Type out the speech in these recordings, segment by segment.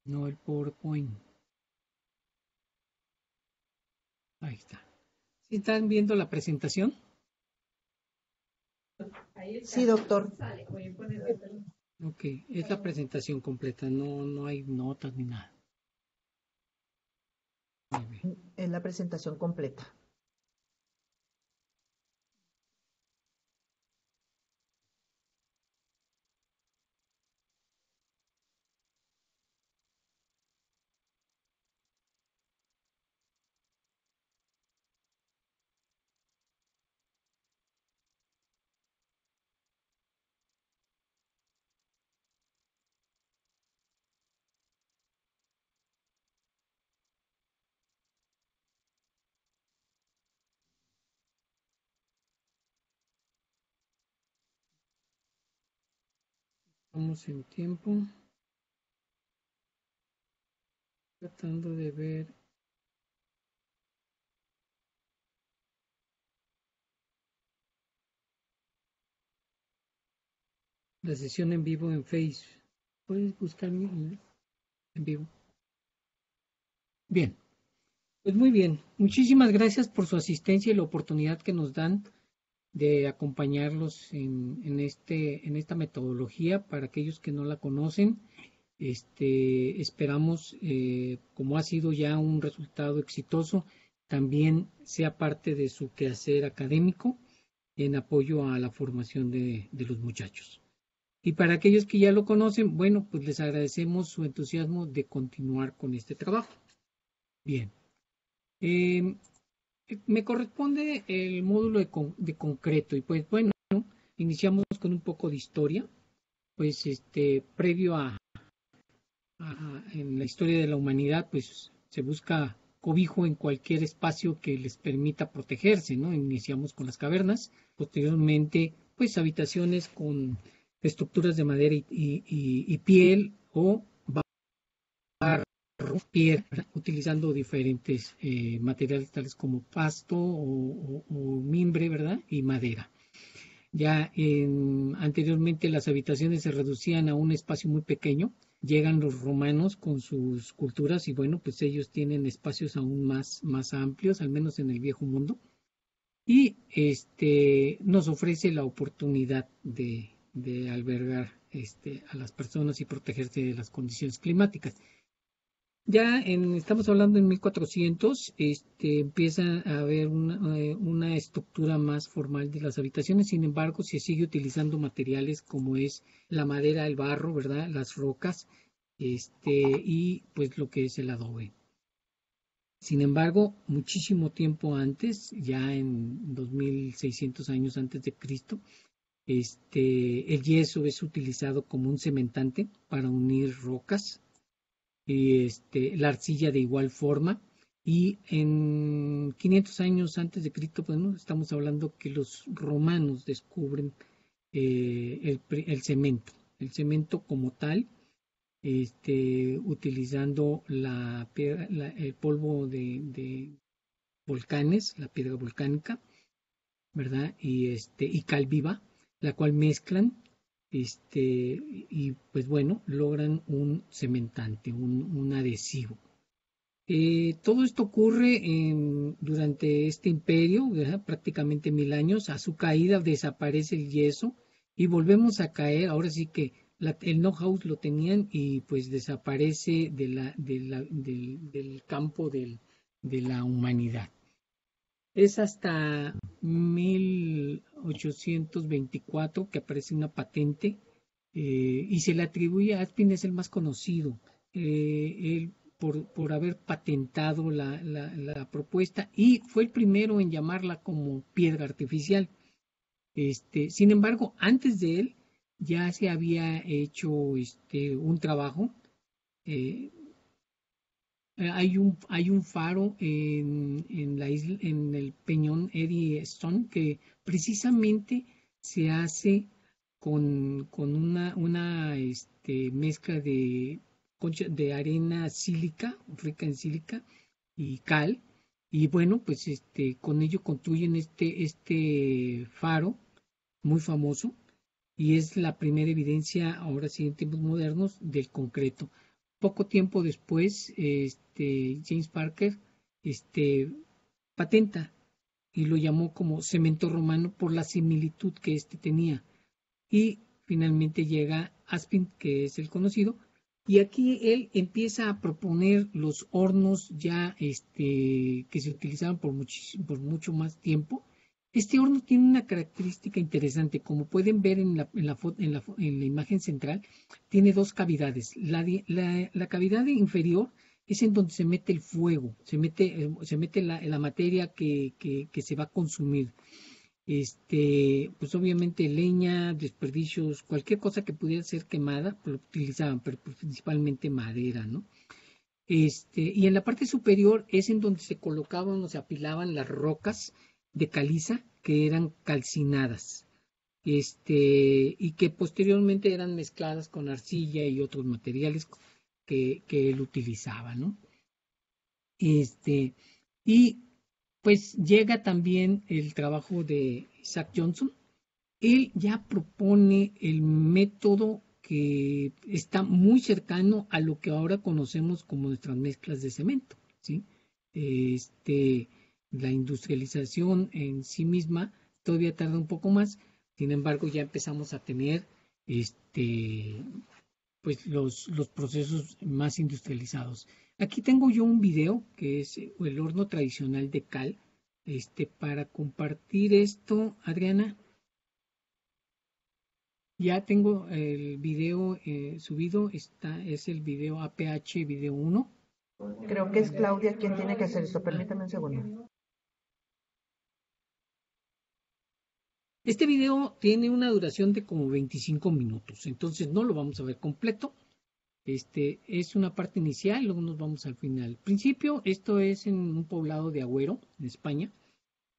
No el PowerPoint. Ahí está. ¿Sí están viendo la presentación? Sí, doctor. Ok, es la presentación completa, no hay notas ni nada. Muy bien. Es la presentación completa. Vamos en tiempo. Tratando de ver. La sesión en vivo en Facebook. ¿Puedes buscarme en vivo? Bien, pues muy bien. Muchísimas gracias por su asistencia y la oportunidad que nos dan de acompañarlos en esta metodología para aquellos que no la conocen. Esperamos, como ha sido ya un resultado exitoso, también sea parte de su quehacer académico en apoyo a la formación de los muchachos. Y para aquellos que ya lo conocen, bueno, pues les agradecemos su entusiasmo de continuar con este trabajo. Bien. Eh, Me corresponde el módulo de concreto y pues bueno, iniciamos con un poco de historia, pues previo en la historia de la humanidad, pues se busca cobijo en cualquier espacio que les permita protegerse, ¿no? Iniciamos con las cavernas, posteriormente pues habitaciones con estructuras de madera y piel o barro, piedra, utilizando diferentes materiales tales como pasto o mimbre, ¿verdad? Y madera. Ya anteriormente las habitaciones se reducían a un espacio muy pequeño. Llegan los romanos con sus culturas y bueno, pues ellos tienen espacios aún más amplios, al menos en el viejo mundo. Y nos ofrece la oportunidad de albergar a las personas y protegerse de las condiciones climáticas. Estamos hablando en 1400, empieza a haber una estructura más formal de las habitaciones. Sin embargo, se sigue utilizando materiales como es la madera, el barro, ¿verdad? Las rocas, y pues lo que es el adobe. Sin embargo, muchísimo tiempo antes, ya en 2600 años antes de Cristo, el yeso es utilizado como un cementante para unir rocas, y la arcilla de igual forma. Y en 500 años antes de Cristo, bueno, estamos hablando que los romanos descubren el cemento. El cemento como tal, utilizando el polvo de volcanes, la piedra volcánica, ¿verdad? Y cal viva, la cual mezclan, y pues bueno, logran un cementante, un adhesivo. Todo esto ocurre durante este imperio, ¿verdad? Prácticamente 1000 años. A su caída desaparece el yeso y volvemos a caer. Ahora sí que el know-how lo tenían y pues desaparece del campo de la humanidad. Es hasta 1824 que aparece una patente, y se le atribuye a Aspin, es el más conocido, él por haber patentado la propuesta y fue el primero en llamarla como piedra artificial. Sin embargo, antes de él ya se había hecho un trabajo. eh, hay un faro en la isla, en el peñón Eddystone, que precisamente se hace con una mezcla de arena sílica, rica en sílica y cal. Y bueno, pues con ello construyen este faro muy famoso y es la primera evidencia, ahora sí en tiempos modernos, del concreto. Poco tiempo después, James Parker patenta y lo llamó como cemento romano por la similitud que tenía. Y finalmente llega Aspin, que es el conocido, y aquí él empieza a proponer los hornos ya que se utilizaban por mucho más tiempo. Este horno tiene una característica interesante, como pueden ver en la imagen central, tiene dos cavidades. La cavidad inferior es en donde se mete el fuego, se mete la materia que se va a consumir. Pues obviamente leña, desperdicios, cualquier cosa que pudiera ser quemada, pues lo utilizaban, pero principalmente madera, ¿no? Y en la parte superior es en donde se colocaban o se apilaban las rocas de caliza que eran calcinadas, y que posteriormente eran mezcladas con arcilla y otros materiales que él utilizaba, ¿no? Y pues llega también el trabajo de Isaac Johnson. Él ya propone el método que está muy cercano a lo que ahora conocemos como nuestras mezclas de cemento, ¿sí? La industrialización en sí misma todavía tarda un poco más, sin embargo ya empezamos a tener pues los procesos más industrializados. Aquí tengo yo un video que es el horno tradicional de cal, para compartir esto, Adriana. Ya tengo el video subido, es el video APH video 1. Creo que es Claudia quien tiene que hacer esto. Permítame un segundo. Este video tiene una duración de como 25 minutos, entonces no lo vamos a ver completo. Es una parte inicial, luego nos vamos al final. Principio, esto es en un poblado de Agüero, en España.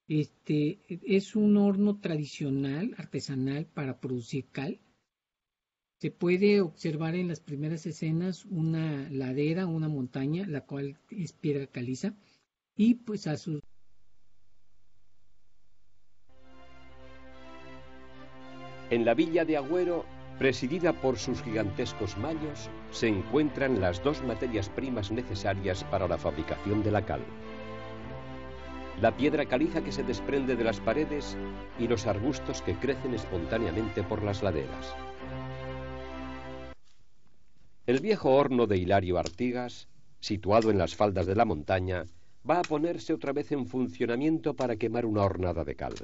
Es un horno tradicional, artesanal, para producir cal. Se puede observar en las primeras escenas una ladera, una montaña, la cual es piedra caliza, y pues a sus... En la villa de Agüero, presidida por sus gigantescos mayos, se encuentran las dos materias primas necesarias para la fabricación de la cal: la piedra caliza que se desprende de las paredes y los arbustos que crecen espontáneamente por las laderas. El viejo horno de Hilario Artigas, situado en las faldas de la montaña, va a ponerse otra vez en funcionamiento para quemar una hornada de cal.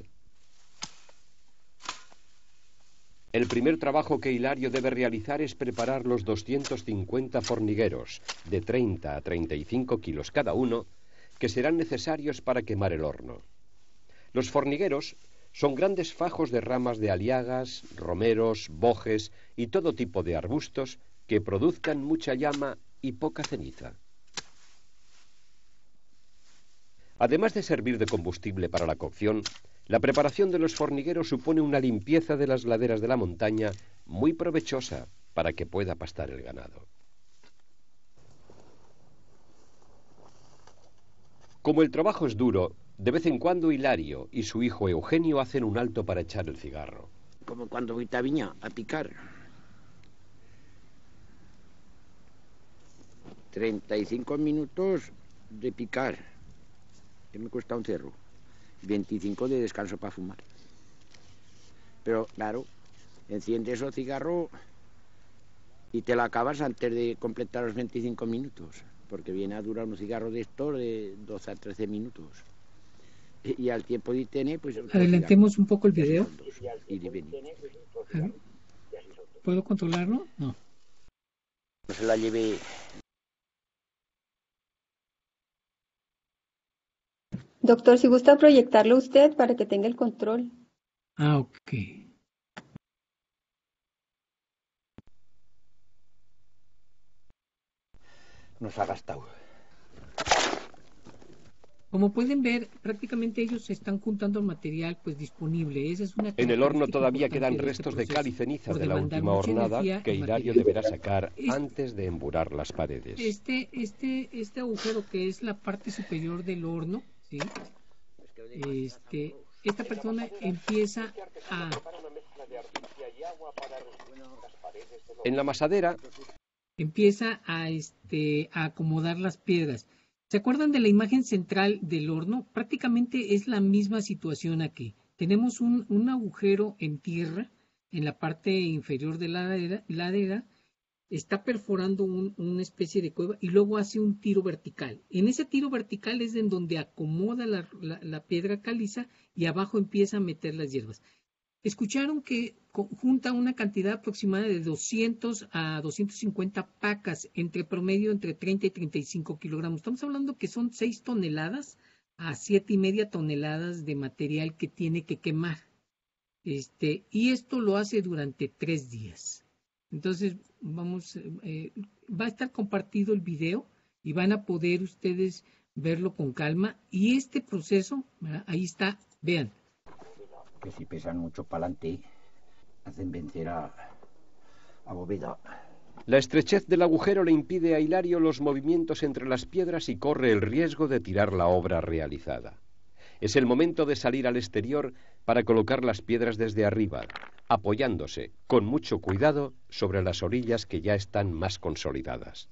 El primer trabajo que Hilario debe realizar es preparar los 250 fornigueros, de 30 a 35 kilos cada uno, que serán necesarios para quemar el horno. Los fornigueros son grandes fajos de ramas de aliagas, romeros, bojes y todo tipo de arbustos que produzcan mucha llama y poca ceniza. Además de servir de combustible para la cocción, la preparación de los fornigueros supone una limpieza de las laderas de la montaña muy provechosa para que pueda pastar el ganado. Como el trabajo es duro, de vez en cuando Hilario y su hijo Eugenio hacen un alto para echar el cigarro. Como cuando voy a Viña a picar. 35 minutos de picar, que me cuesta un cerro. 25 de descanso para fumar. Pero claro, enciendes el cigarro y te lo acabas antes de completar los 25 minutos, porque viene a durar un cigarro de estos de 12 a 13 minutos. Y al tiempo de tener, pues... Adelantemos un poco el video. Y ¿Puedo controlarlo? No. No se la llevé. Doctor, si gusta proyectarlo usted para que tenga el control. Ah, ok. Nos ha gastado. Como pueden ver, prácticamente ellos están juntando el material pues disponible. Esa es una En el horno característica todavía importante quedan de restos de proceso, cal y cenizas por de la demandar última mucha hornada energía que y Hilario material. deberá sacar antes de emburar las paredes. Este agujero que es la parte superior del horno, ¿sí? Esta persona empieza a... En la masadera empieza a acomodar las piedras. ¿Se acuerdan de la imagen central del horno? Prácticamente es la misma situación aquí. Tenemos un agujero en tierra en la parte inferior de la ladera, está perforando una especie de cueva y luego hace un tiro vertical. En ese tiro vertical es en donde acomoda la piedra caliza y abajo empieza a meter las hierbas. Escucharon que junta una cantidad aproximada de 200 a 250 pacas, entre promedio entre 30 y 35 kilogramos. Estamos hablando que son 6 toneladas a 7,5 toneladas de material que tiene que quemar. Y esto lo hace durante 3 días. Entonces, va a estar compartido el video y van a poder ustedes verlo con calma. Y este proceso, ¿verdad? Ahí está, vean. Que si pesan mucho para adelante, hacen vencer a Bóveda. La estrechez del agujero le impide a Hilario los movimientos entre las piedras y corre el riesgo de tirar la obra realizada. Es el momento de salir al exterior para colocar las piedras desde arriba, apoyándose con mucho cuidado sobre las orillas que ya están más consolidadas.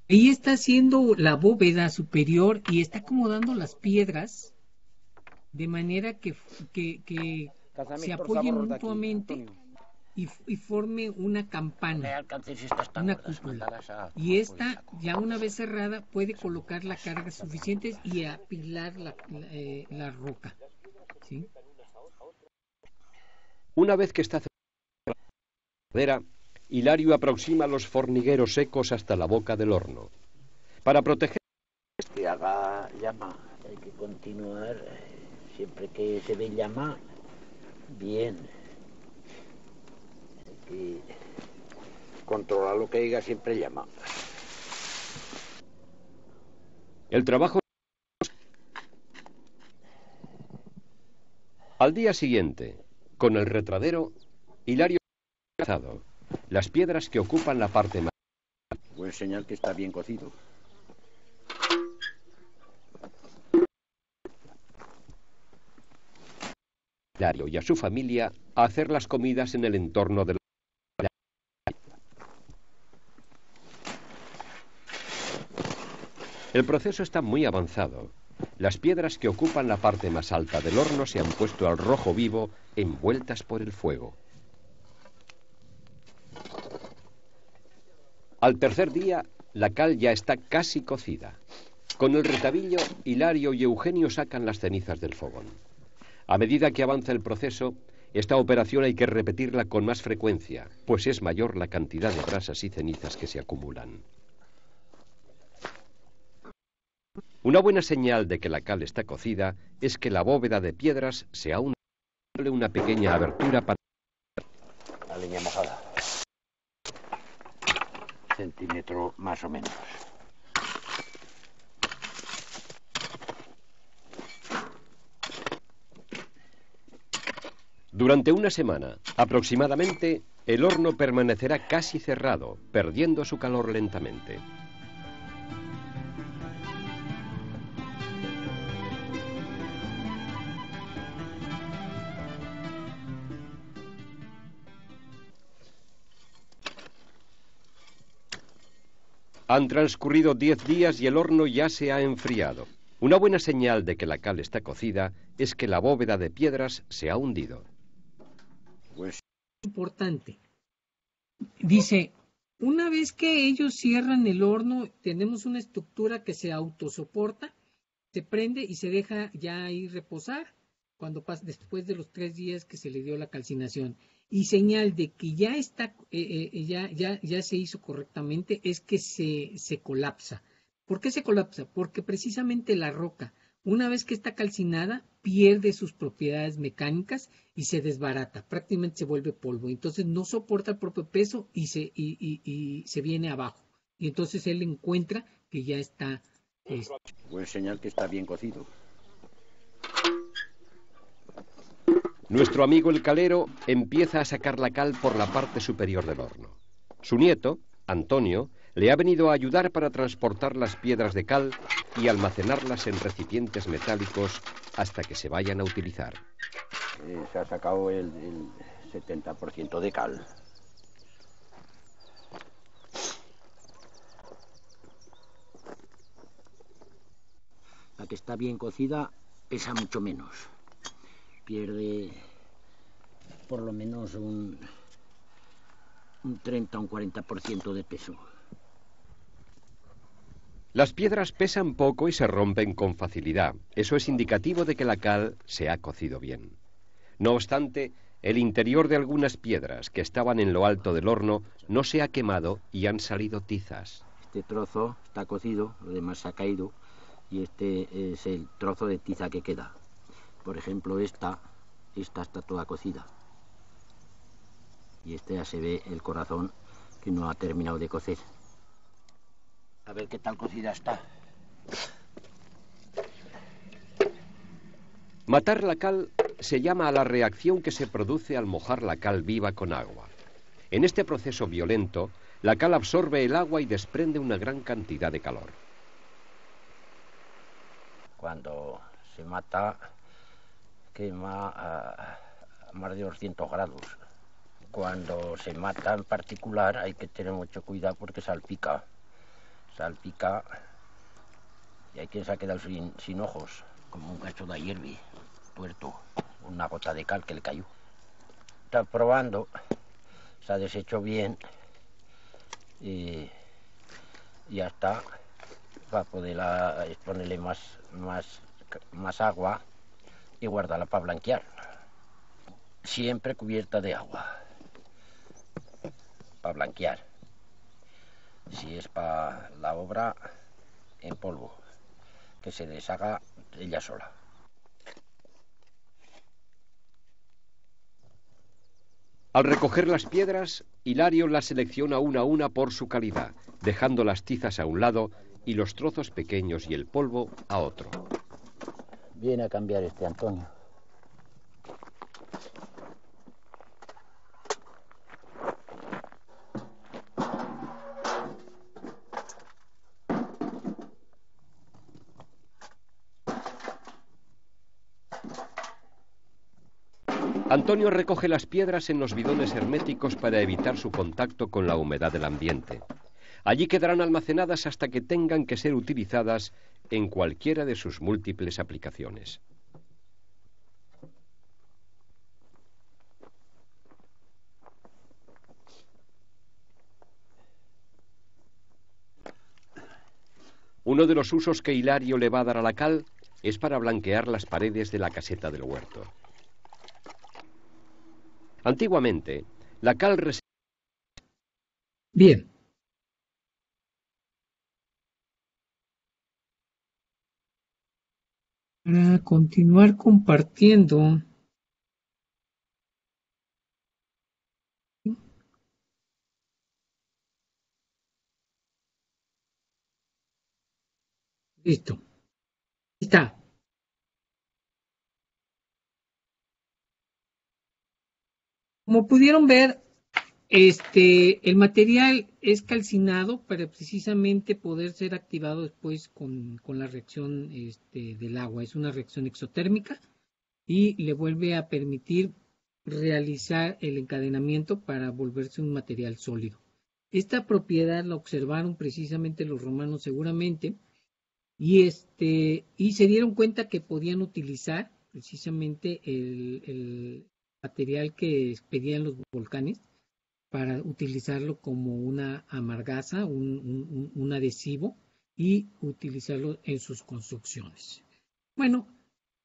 Ahí está haciendo la bóveda superior y está acomodando las piedras de manera que se apoyen mutuamente y forme una campana, una cúpula. Y esta, ya una vez cerrada, puede colocar la carga suficiente y apilar la roca. ¿Sí? Una vez que está cerrada la madera, Hilario aproxima los fornigueros secos hasta la boca del horno. Para proteger Que haga llama, hay que continuar, siempre que se ve llama, bien. Hay que controlar lo que diga siempre llama. el trabajo. Al día siguiente, con el retradero, Hilario ha cazado las piedras que ocupan la parte más. Buen señal que está bien cocido. Hilario y a su familia a hacer las comidas en el entorno de la. El proceso está muy avanzado. Las piedras que ocupan la parte más alta del horno se han puesto al rojo vivo, envueltas por el fuego. Al tercer día, la cal ya está casi cocida. Con el retabillo, Hilario y Eugenio sacan las cenizas del fogón. A medida que avanza el proceso, esta operación hay que repetirla con más frecuencia, pues es mayor la cantidad de brasas y cenizas que se acumulan. Una buena señal de que la cal está cocida es que la bóveda de piedras se ha hundido una pequeña abertura para La leña mojada. Centímetro más o menos. Durante una semana, aproximadamente, el horno permanecerá casi cerrado, perdiendo su calor lentamente. Han transcurrido 10 días y el horno ya se ha enfriado. Una buena señal de que la cal está cocida es que la bóveda de piedras se ha hundido. Importante. Dice, una vez que ellos cierran el horno, tenemos una estructura que se autosoporta, se prende y se deja ya ahí reposar cuando pasa después de los 3 días que se le dio la calcinación. Y señal de que ya está, ya se hizo correctamente, es que se colapsa. ¿Por qué se colapsa? Porque precisamente la roca, una vez que está calcinada, pierde sus propiedades mecánicas y se desbarata, prácticamente se vuelve polvo. Entonces no soporta el propio peso y se viene abajo. Y entonces él encuentra que ya está. Buen señal que está bien cocido. Nuestro amigo el calero empieza a sacar la cal por la parte superior del horno. Su nieto, Antonio, le ha venido a ayudar para transportar las piedras de cal y almacenarlas en recipientes metálicos hasta que se vayan a utilizar. Se ha sacado el 70% de cal. La que está bien cocida pesa mucho menos. Pierde por lo menos un 30 o un 40% de peso. Las piedras pesan poco y se rompen con facilidad. Eso es indicativo de que la cal se ha cocido bien. No obstante, el interior de algunas piedras que estaban en lo alto del horno no se ha quemado y han salido tizas. Este trozo está cocido, lo demás se ha caído, y este es el trozo de tiza que queda. Por ejemplo, esta está toda cocida. Y ya se ve el corazón que no ha terminado de cocer. A ver qué tal cocida está. Matar la cal se llama a la reacción que se produce al mojar la cal viva con agua. En este proceso violento, la cal absorbe el agua y desprende una gran cantidad de calor. Cuando se mata, quema a más de 200 grados. Cuando se mata en particular hay que tener mucho cuidado porque salpica. Salpica y hay quien se ha quedado sin ojos, como un cacho de hierbi, tuerto, una gota de cal que le cayó. Está probando, se ha deshecho bien y ya está. Va a poder ponerle más agua y guardarla para blanquear. Siempre cubierta de agua, para blanquear. Si es para la obra, en polvo, que se deshaga ella sola. Al recoger las piedras, Hilario las selecciona una a una por su calidad, dejando las tizas a un lado y los trozos pequeños y el polvo a otro. Viene a cambiar este Antonio. Antonio recoge las piedras en los bidones herméticos para evitar su contacto con la humedad del ambiente. Allí quedarán almacenadas hasta que tengan que ser utilizadas en cualquiera de sus múltiples aplicaciones. Uno de los usos que Hilario le va a dar a la cal es para blanquear las paredes de la caseta del huerto. Antiguamente, la cal... Bien. Para continuar compartiendo, listo, está. Como pudieron ver, el material es calcinado para precisamente poder ser activado después con la reacción del agua. Es una reacción exotérmica y le vuelve a permitir realizar el encadenamiento para volverse un material sólido. Esta propiedad la observaron precisamente los romanos seguramente y se dieron cuenta que podían utilizar precisamente el material que expedían los volcanes para utilizarlo como una amargaza, un adhesivo y utilizarlo en sus construcciones. Bueno,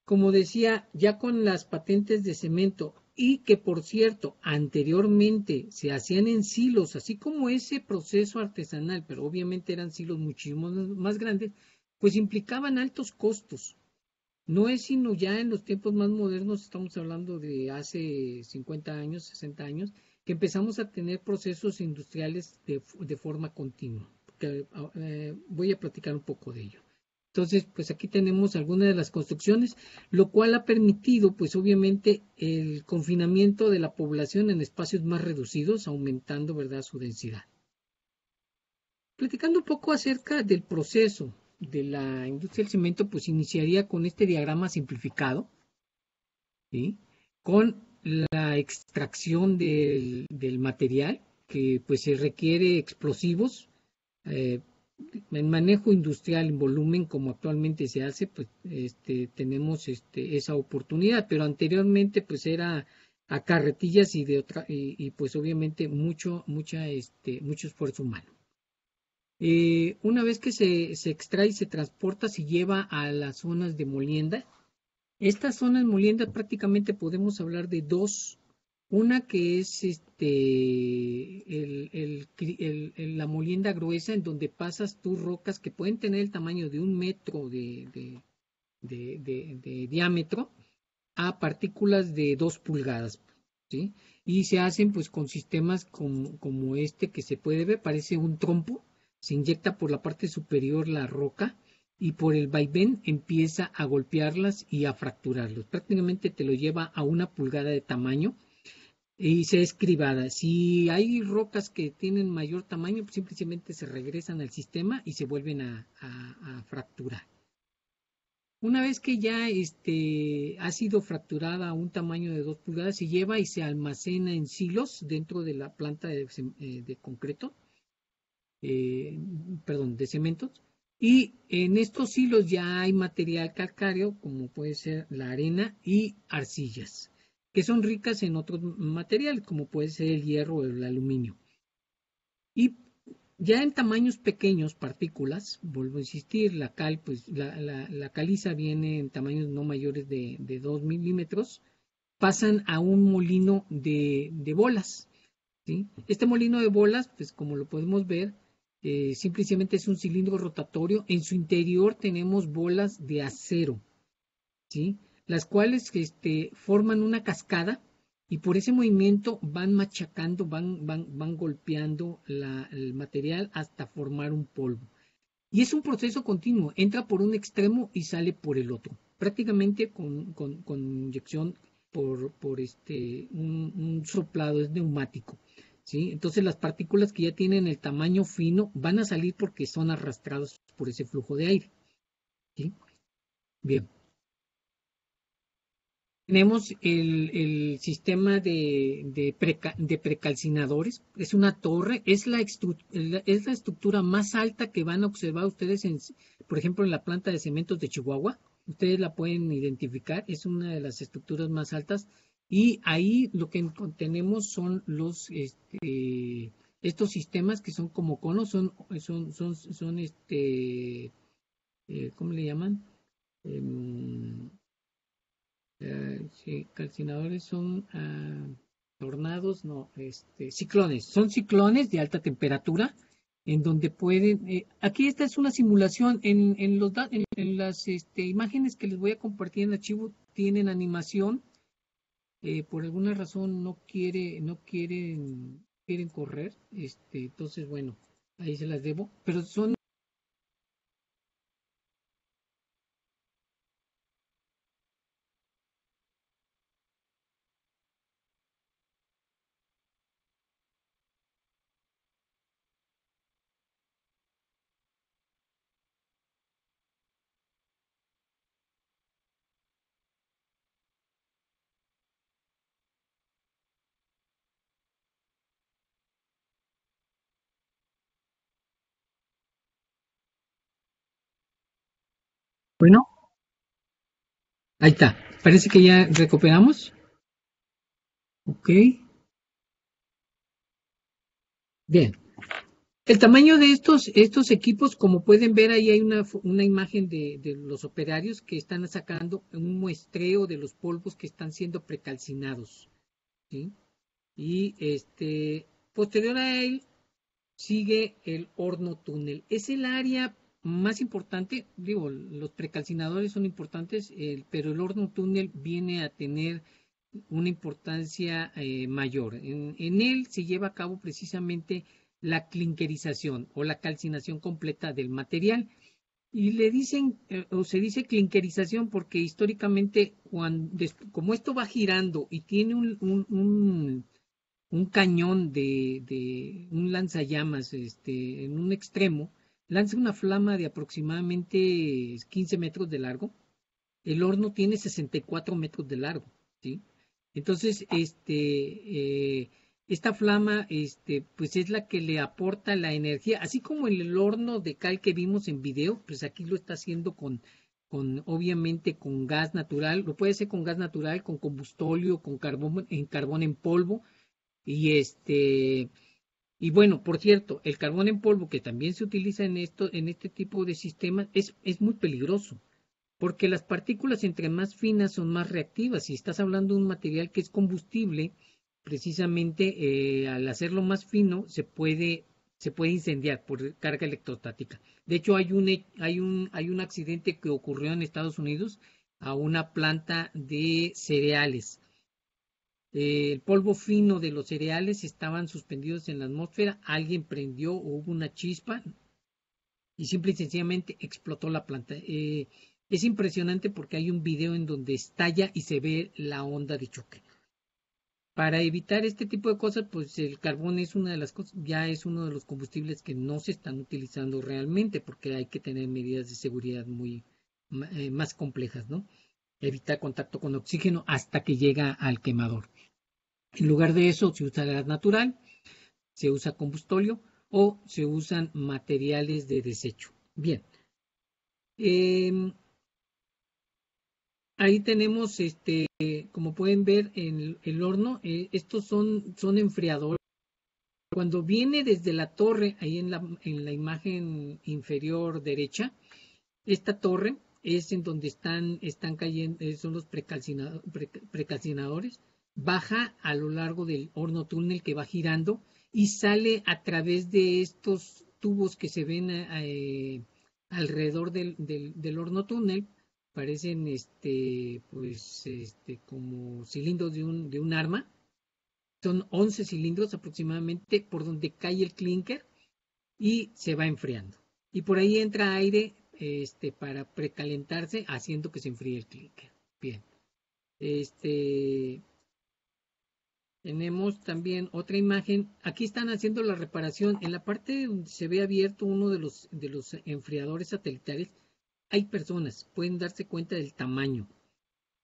como decía, ya con las patentes de cemento y que por cierto anteriormente se hacían en silos, así como ese proceso artesanal, pero obviamente eran silos muchísimo más grandes, pues implicaban altos costos. No es sino ya en los tiempos más modernos, estamos hablando de hace 50 años, 60 años, que empezamos a tener procesos industriales de forma continua. Voy a platicar un poco de ello. Entonces, pues aquí tenemos algunas de las construcciones, lo cual ha permitido, pues obviamente, el confinamiento de la población en espacios más reducidos, aumentando, ¿verdad?, su densidad. Platicando un poco acerca del proceso de la industria del cemento, pues iniciaría con este diagrama simplificado, ¿sí? Con la extracción del material, que pues se requiere explosivos, en manejo industrial en volumen como actualmente se hace, pues tenemos esa oportunidad, pero anteriormente pues era a carretillas y de otra y pues obviamente mucho esfuerzo humano. Una vez que se extrae, se transporta, se lleva a las zonas de molienda. Estas zonas de molienda prácticamente podemos hablar de dos. Una que es la molienda gruesa, en donde pasas tus rocas que pueden tener el tamaño de 1 metro de diámetro a partículas de 2 pulgadas, ¿sí? Y se hacen pues con sistemas como este que se puede ver, parece un trompo, se inyecta por la parte superior la roca y por el vaivén empieza a golpearlas y a fracturarlos. Prácticamente te lo lleva a 1 pulgada de tamaño y se es cribada. Si hay rocas que tienen mayor tamaño, pues simplemente se regresan al sistema y se vuelven a fracturar. Una vez que ya ha sido fracturada a un tamaño de 2 pulgadas, se lleva y se almacena en silos dentro de la planta de concreto, de cementos. Y en estos silos ya hay material calcáreo, como puede ser la arena y arcillas, que son ricas en otros materiales, como puede ser el hierro o el aluminio. Y ya en tamaños pequeños, partículas, vuelvo a insistir, la cal, pues la caliza viene en tamaños no mayores de 2 milímetros, pasan a un molino de bolas, ¿sí? Este molino de bolas, pues como lo podemos ver, simplemente es un cilindro rotatorio. En su interior tenemos bolas de acero, ¿sí? Las cuales forman una cascada y por ese movimiento van machacando, van golpeando el material hasta formar un polvo. Y es un proceso continuo, entra por un extremo y sale por el otro, prácticamente con inyección por un soplado, es neumático, ¿sí? Entonces las partículas que ya tienen el tamaño fino van a salir porque son arrastrados por ese flujo de aire, ¿sí? Bien. Tenemos el sistema de precalcinadores. Es una torre, es la estructura más alta que van a observar ustedes, por ejemplo, en la planta de cementos de Chihuahua. Ustedes la pueden identificar, es una de las estructuras más altas. Y ahí lo que tenemos son estos sistemas que son como conos, ¿cómo le llaman? Sí, calcinadores son tornados, no, ciclones. Son ciclones de alta temperatura en donde pueden. Aquí esta es una simulación en las imágenes que les voy a compartir en el archivo tienen animación. Por alguna razón no quieren correr. Entonces bueno, ahí se las debo. Pero son. Bueno, ahí está. Parece que ya recuperamos. Ok. Bien. El tamaño de estos equipos, como pueden ver, ahí hay una imagen de los operarios que están sacando un muestreo de los polvos que están siendo precalcinados, ¿sí? Y posterior a él sigue el horno túnel. Es el área más importante, digo, los precalcinadores son importantes, pero el horno túnel viene a tener una importancia mayor. En él se lleva a cabo precisamente la clinkerización o la calcinación completa del material. Y le dicen, o se dice clinkerización porque históricamente, como esto va girando y tiene un cañón de un lanzallamas en un extremo, lanza una flama de aproximadamente 15 metros de largo. El horno tiene 64 metros de largo, ¿sí? Entonces, esta flama, pues es la que le aporta la energía, así como en el horno de cal que vimos en video, pues aquí lo está haciendo obviamente con gas natural, lo puede hacer con gas natural, con combustóleo, con carbón en polvo, y bueno, por cierto, el carbón en polvo que también se utiliza en este tipo de sistemas es muy peligroso, porque las partículas entre más finas son más reactivas. Si estás hablando de un material que es combustible, precisamente al hacerlo más fino se puede incendiar por carga electrostática. De hecho, hay un accidente que ocurrió en Estados Unidos a una planta de cereales. El polvo fino de los cereales estaban suspendidos en la atmósfera, alguien prendió o hubo una chispa y simple y sencillamente explotó la planta. Es impresionante porque hay un video en donde estalla y se ve la onda de choque. Para evitar este tipo de cosas, pues el carbón es una de las cosas, ya es uno de los combustibles que no se están utilizando realmente porque hay que tener medidas de seguridad muy más complejas, ¿no? Evitar contacto con oxígeno hasta que llega al quemador. En lugar de eso, se usa gas natural, se usa combustóleo o se usan materiales de desecho. Bien. Ahí tenemos, como pueden ver en el horno, estos son enfriadores. Cuando viene desde la torre, ahí en la imagen inferior derecha, esta torre es en donde están cayendo, son los precalcinadores, baja a lo largo del horno túnel que va girando y sale a través de estos tubos que se ven alrededor del horno túnel. Parecen como cilindros de un arma. Son 11 cilindros aproximadamente por donde cae el clinker y se va enfriando. Y por ahí entra aire para precalentarse, haciendo que se enfríe el clinker. Bien. Tenemos también otra imagen. Aquí están haciendo la reparación. En la parte donde se ve abierto uno de los enfriadores satelitales, hay personas, pueden darse cuenta del tamaño.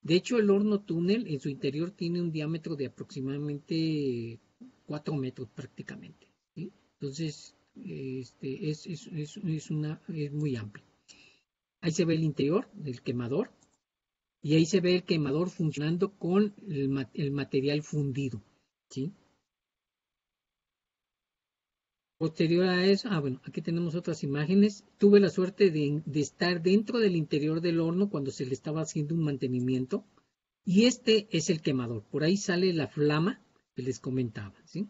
De hecho, el horno túnel en su interior tiene un diámetro de aproximadamente 4 metros prácticamente, ¿sí? Entonces, es muy amplio. Ahí se ve el interior del quemador y ahí se ve el quemador funcionando con el material fundido, ¿sí? Posterior a eso, bueno, aquí tenemos otras imágenes. Tuve la suerte de estar dentro del interior del horno cuando se le estaba haciendo un mantenimiento. Y este es el quemador. Por ahí sale la flama que les comentaba, ¿sí?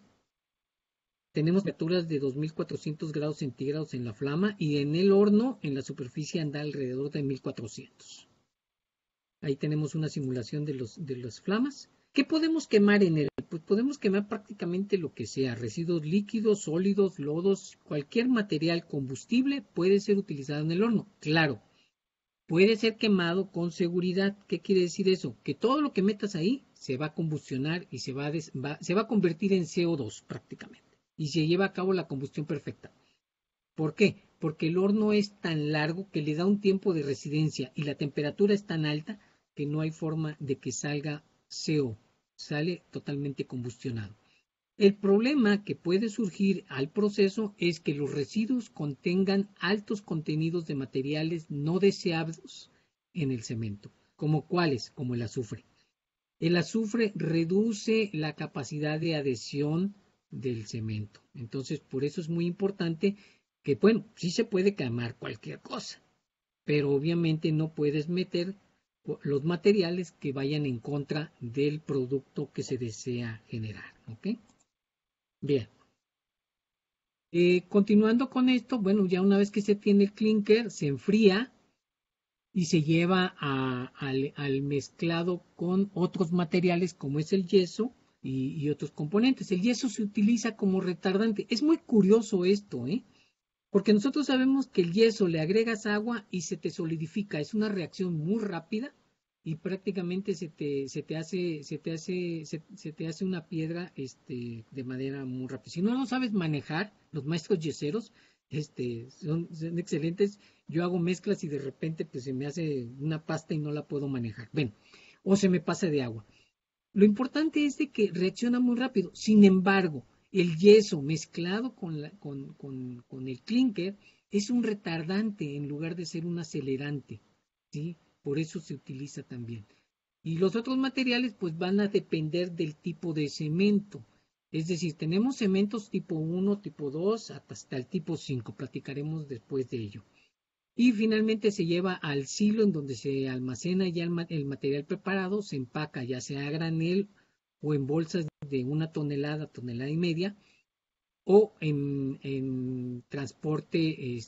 Tenemos temperaturas de 2400 grados centígrados en la flama y en el horno, en la superficie, anda alrededor de 1400. Ahí tenemos una simulación de las flamas. ¿Qué podemos quemar en él? Pues podemos quemar prácticamente lo que sea, residuos líquidos, sólidos, lodos, cualquier material combustible puede ser utilizado en el horno. Claro, puede ser quemado con seguridad. ¿Qué quiere decir eso? Que todo lo que metas ahí se va a combustionar y se va a convertir en CO2 prácticamente. Y se lleva a cabo la combustión perfecta. ¿Por qué? Porque el horno es tan largo que le da un tiempo de residencia y la temperatura es tan alta que no hay forma de que salga CO. Sale totalmente combustionado. El problema que puede surgir al proceso es que los residuos contengan altos contenidos de materiales no deseables en el cemento, como cuáles, como el azufre. El azufre reduce la capacidad de adhesión del cemento. Entonces, por eso es muy importante que, bueno, sí se puede quemar cualquier cosa, pero obviamente no puedes meter los materiales que vayan en contra del producto que se desea generar, ¿ok? Bien. Continuando con esto, bueno, ya una vez que se tiene el clinker, se enfría y se lleva al mezclado con otros materiales como es el yeso y otros componentes. El yeso se utiliza como retardante. Es muy curioso esto, porque nosotros sabemos que el yeso le agregas agua y se te solidifica. Es una reacción muy rápida y prácticamente se te hace una piedra de madera muy rápido. Si no lo sabes manejar, los maestros yeseros son excelentes. Yo hago mezclas y de repente pues se me hace una pasta y no la puedo manejar. Ven, o se me pasa de agua. Lo importante es de que reacciona muy rápido. Sin embargo, el yeso mezclado con el clinker es un retardante en lugar de ser un acelerante, ¿sí? Por eso se utiliza también. Y los otros materiales pues van a depender del tipo de cemento. Es decir, tenemos cementos tipo 1, tipo 2, hasta el tipo 5. Platicaremos después de ello. Y finalmente se lleva al silo en donde se almacena ya el material preparado, se empaca ya sea a granel o en bolsas de 1 tonelada, tonelada y media, o en transporte,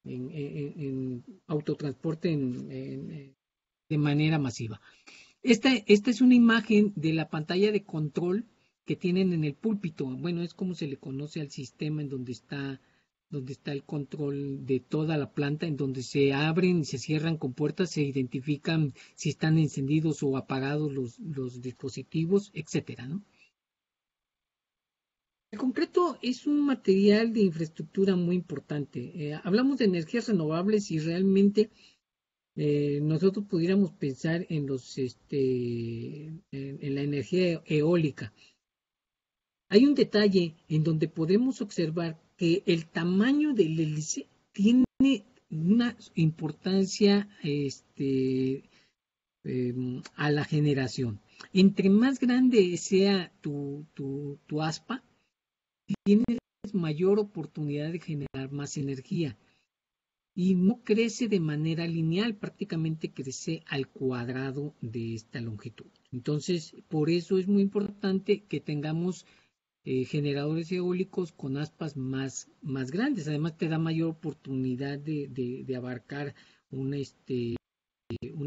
en autotransporte de manera masiva. Esta es una imagen de la pantalla de control que tienen en el púlpito. Bueno, es como se le conoce al sistema en donde está el control de toda la planta, en donde se abren y se cierran con puertas, se identifican si están encendidos o apagados los dispositivos, etcétera, ¿no? El concreto es un material de infraestructura muy importante. Hablamos de energías renovables y realmente nosotros pudiéramos pensar en en la energía eólica. Hay un detalle en donde podemos observar que el tamaño del hélice tiene una importancia a la generación. Entre más grande sea tu aspa, tienes mayor oportunidad de generar más energía. Y no crece de manera lineal, prácticamente crece al cuadrado de esta longitud. Entonces, por eso es muy importante que tengamos generadores eólicos con aspas más grandes. Además, te da mayor oportunidad de abarcar una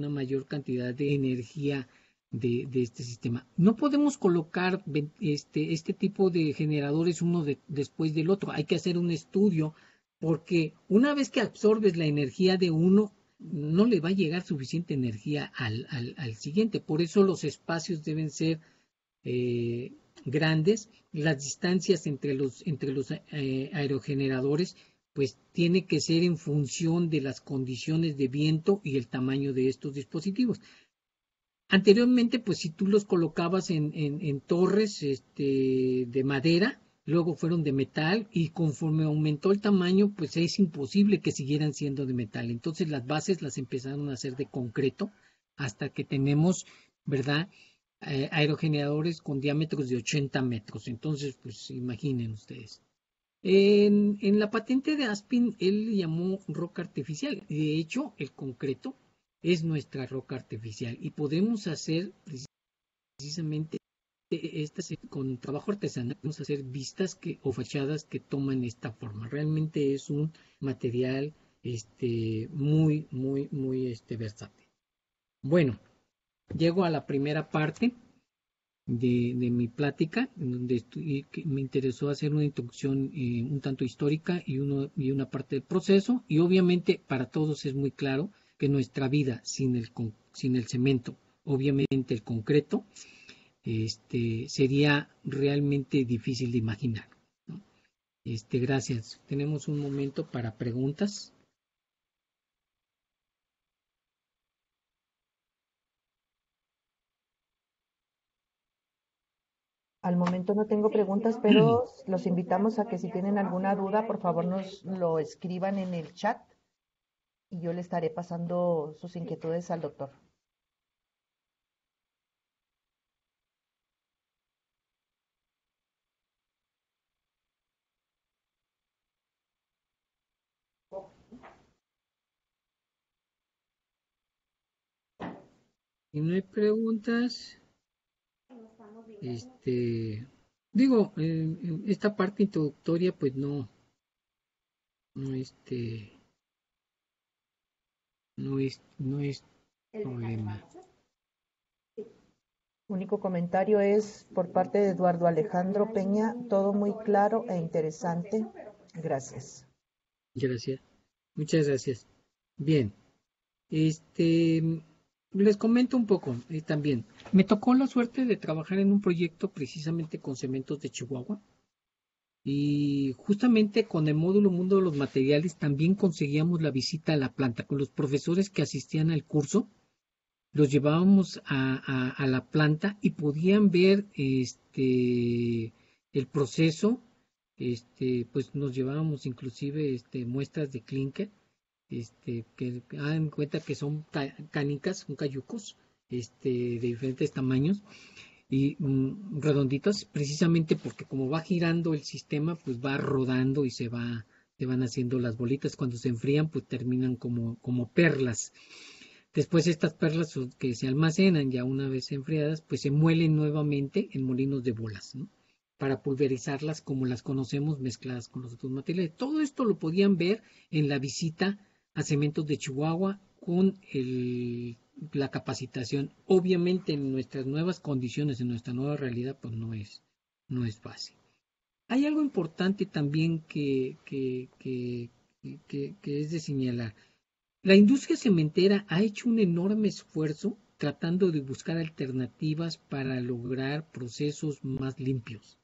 mayor cantidad de energía de este sistema. No podemos colocar este tipo de generadores uno después del otro. Hay que hacer un estudio porque una vez que absorbes la energía de uno, no le va a llegar suficiente energía al siguiente. Por eso los espacios deben ser grandes, las distancias entre los aerogeneradores pues tiene que ser en función de las condiciones de viento y el tamaño de estos dispositivos. Anteriormente, pues si tú los colocabas en torres de madera, luego fueron de metal y conforme aumentó el tamaño, pues es imposible que siguieran siendo de metal. Entonces las bases las empezaron a hacer de concreto hasta que tenemos, ¿verdad?, aerogeneradores con diámetros de 80 metros. Entonces, pues imaginen ustedes. En la patente de Aspin, él le llamó roca artificial. De hecho, el concreto es nuestra roca artificial y podemos hacer precisamente con trabajo artesanal, podemos hacer vistas o fachadas que toman esta forma. Realmente es un material muy versátil. Bueno, llego a la primera parte de mi plática, donde me interesó hacer una introducción un tanto histórica y una parte del proceso, y obviamente para todos es muy claro que nuestra vida sin el cemento, obviamente el concreto, sería realmente difícil de imaginar, ¿no? Gracias. Tenemos un momento para preguntas. Al momento no tengo preguntas, pero los invitamos a que si tienen alguna duda, por favor nos lo escriban en el chat y yo le estaré pasando sus inquietudes al doctor. Si no hay preguntas, esta parte introductoria pues no es problema. Único comentario es por parte de Eduardo Alejandro Peña, todo muy claro e interesante. Gracias. Gracias. Muchas gracias. Bien. Les comento un poco también. Me tocó la suerte de trabajar en un proyecto precisamente con Cementos de Chihuahua. Y justamente con el módulo Mundo de los Materiales también conseguíamos la visita a la planta. Con los profesores que asistían al curso, los llevábamos a la planta y podían ver el proceso. Pues nos llevábamos inclusive muestras de clinker, que hagan cuenta que son canicas, son cayucos, de diferentes tamaños y redonditas, precisamente porque como va girando el sistema, pues va rodando y se van haciendo las bolitas. Cuando se enfrían, pues terminan como perlas. Después estas perlas que se almacenan ya una vez enfriadas, pues se muelen nuevamente en molinos de bolas, ¿no? Para pulverizarlas como las conocemos mezcladas con los otros materiales. Todo esto lo podían ver en la visita a Cementos de Chihuahua con la capacitación. Obviamente en nuestras nuevas condiciones, en nuestra nueva realidad, pues no es fácil. Hay algo importante también que es de señalar. La industria cementera ha hecho un enorme esfuerzo tratando de buscar alternativas para lograr procesos más limpios,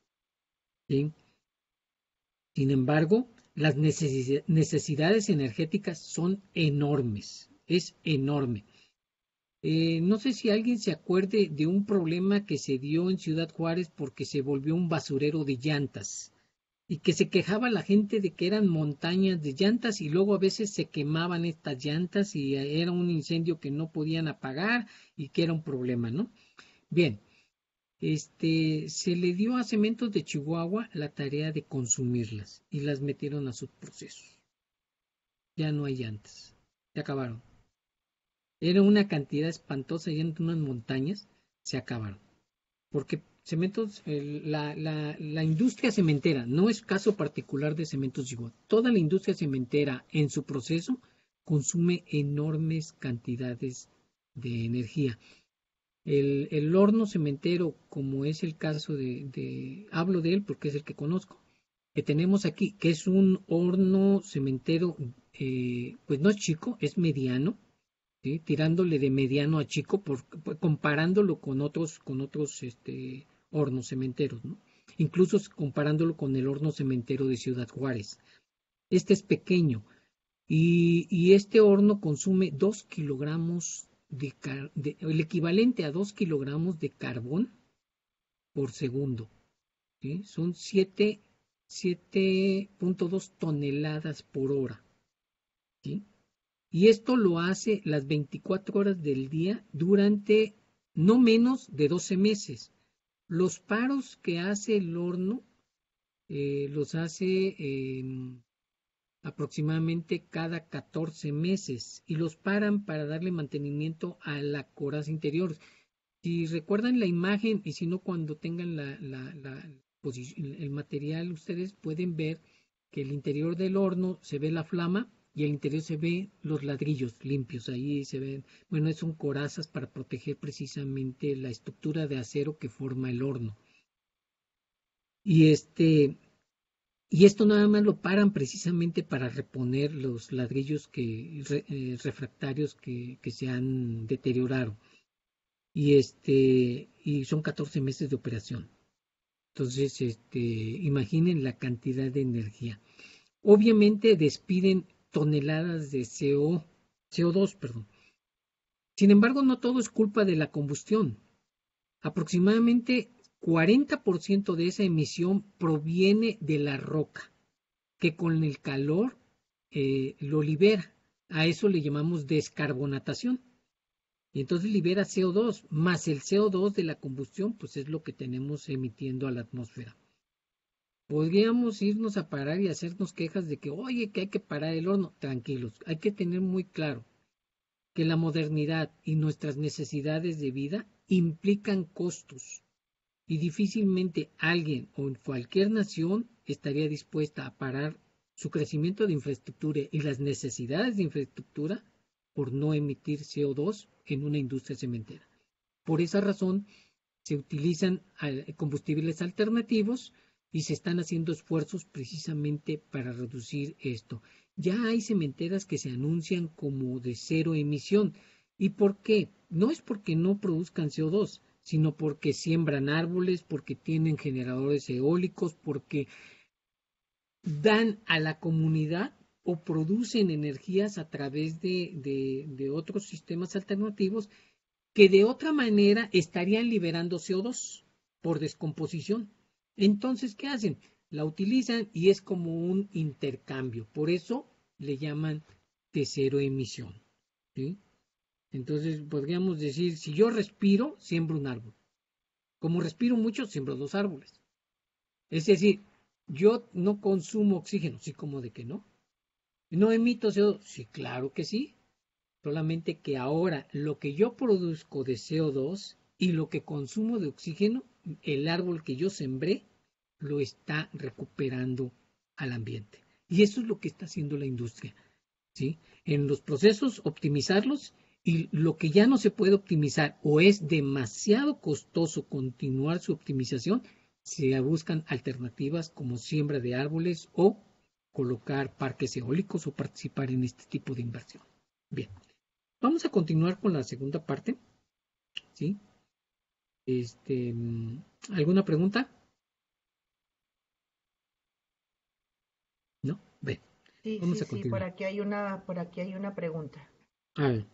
¿sí? Sin embargo, las necesidades energéticas son enormes, es enorme. No sé si alguien se acuerde de un problema que se dio en Ciudad Juárez porque se volvió un basurero de llantas y que se quejaba la gente de que eran montañas de llantas y luego a veces se quemaban estas llantas y era un incendio que no podían apagar y que era un problema, ¿no? Bien, se le dio a Cementos de Chihuahua la tarea de consumirlas y las metieron a sus procesos. Ya no hay llantas, se acabaron. Era una cantidad espantosa y en unas montañas se acabaron. Porque Cementos, la industria cementera, no es caso particular de Cementos Chihuahua, toda la industria cementera en su proceso consume enormes cantidades de energía. El horno cementero, como es el caso hablo de él porque es el que conozco, que tenemos aquí, que es un horno cementero, pues no es chico, es mediano, ¿sí? Tirándole de mediano a chico, comparándolo con otros hornos cementeros, ¿no? Incluso comparándolo con el horno cementero de Ciudad Juárez. Este es pequeño y este horno consume 2 kilogramos el equivalente a 2 kilogramos de carbón por segundo, ¿sí? Son 7.2 toneladas por hora, ¿sí? Y esto lo hace las 24 horas del día durante no menos de 12 meses. Los paros que hace el horno los hace aproximadamente cada 14 meses y los paran para darle mantenimiento a la coraza interior. Si recuerdan la imagen y si no cuando tengan el material, ustedes pueden ver que el interior del horno se ve la flama y el interior se ve los ladrillos limpios. Ahí se ven, bueno, son corazas para proteger precisamente la estructura de acero que forma el horno. Y esto nada más lo paran precisamente para reponer los ladrillos refractarios que se han deteriorado. Y son 14 meses de operación. Entonces, imaginen la cantidad de energía. Obviamente despiden toneladas de CO2, perdón. Sin embargo, no todo es culpa de la combustión. Aproximadamente 40% de esa emisión proviene de la roca, que con el calor lo libera. A eso le llamamos descarbonatación. Y entonces libera CO2, más el CO2 de la combustión, pues es lo que tenemos emitiendo a la atmósfera. Podríamos irnos a parar y hacernos quejas de que, oye, que hay que parar el horno. Tranquilos, hay que tener muy claro que la modernidad y nuestras necesidades de vida implican costos y difícilmente alguien o cualquier nación estaría dispuesta a parar su crecimiento de infraestructura y las necesidades de infraestructura por no emitir CO2 en una industria cementera. Por esa razón se utilizan combustibles alternativos y se están haciendo esfuerzos precisamente para reducir esto. Ya hay cementeras que se anuncian como de cero emisión. ¿Y por qué? no es porque no produzcan CO2, sino porque siembran árboles, porque tienen generadores eólicos, porque dan a la comunidad o producen energías a través de otros sistemas alternativos que de otra manera estarían liberando CO2 por descomposición. Entonces, ¿qué hacen? La utilizan y es como un intercambio. Por eso le llaman de cero emisión. ¿Sí? Entonces, podríamos decir, si yo respiro, siembro un árbol. Como respiro mucho, siembro 2 árboles. Es decir, yo no consumo oxígeno, sí, como de que no. ¿No emito CO2? Sí, claro que sí. Solamente que ahora lo que yo produzco de CO2 y lo que consumo de oxígeno, el árbol que yo sembré lo está recuperando al ambiente. Y eso es lo que está haciendo la industria, ¿sí? En los procesos, optimizarlos, y lo que ya no se puede optimizar o es demasiado costoso continuar su optimización, se buscan alternativas como siembra de árboles o colocar parques eólicos o participar en este tipo de inversión. Bien, vamos a continuar con la segunda parte, ¿sí? ¿Alguna pregunta? ¿No? Bien, Sí, vamos sí, a sí, por continuar. aquí hay una pregunta. A ver.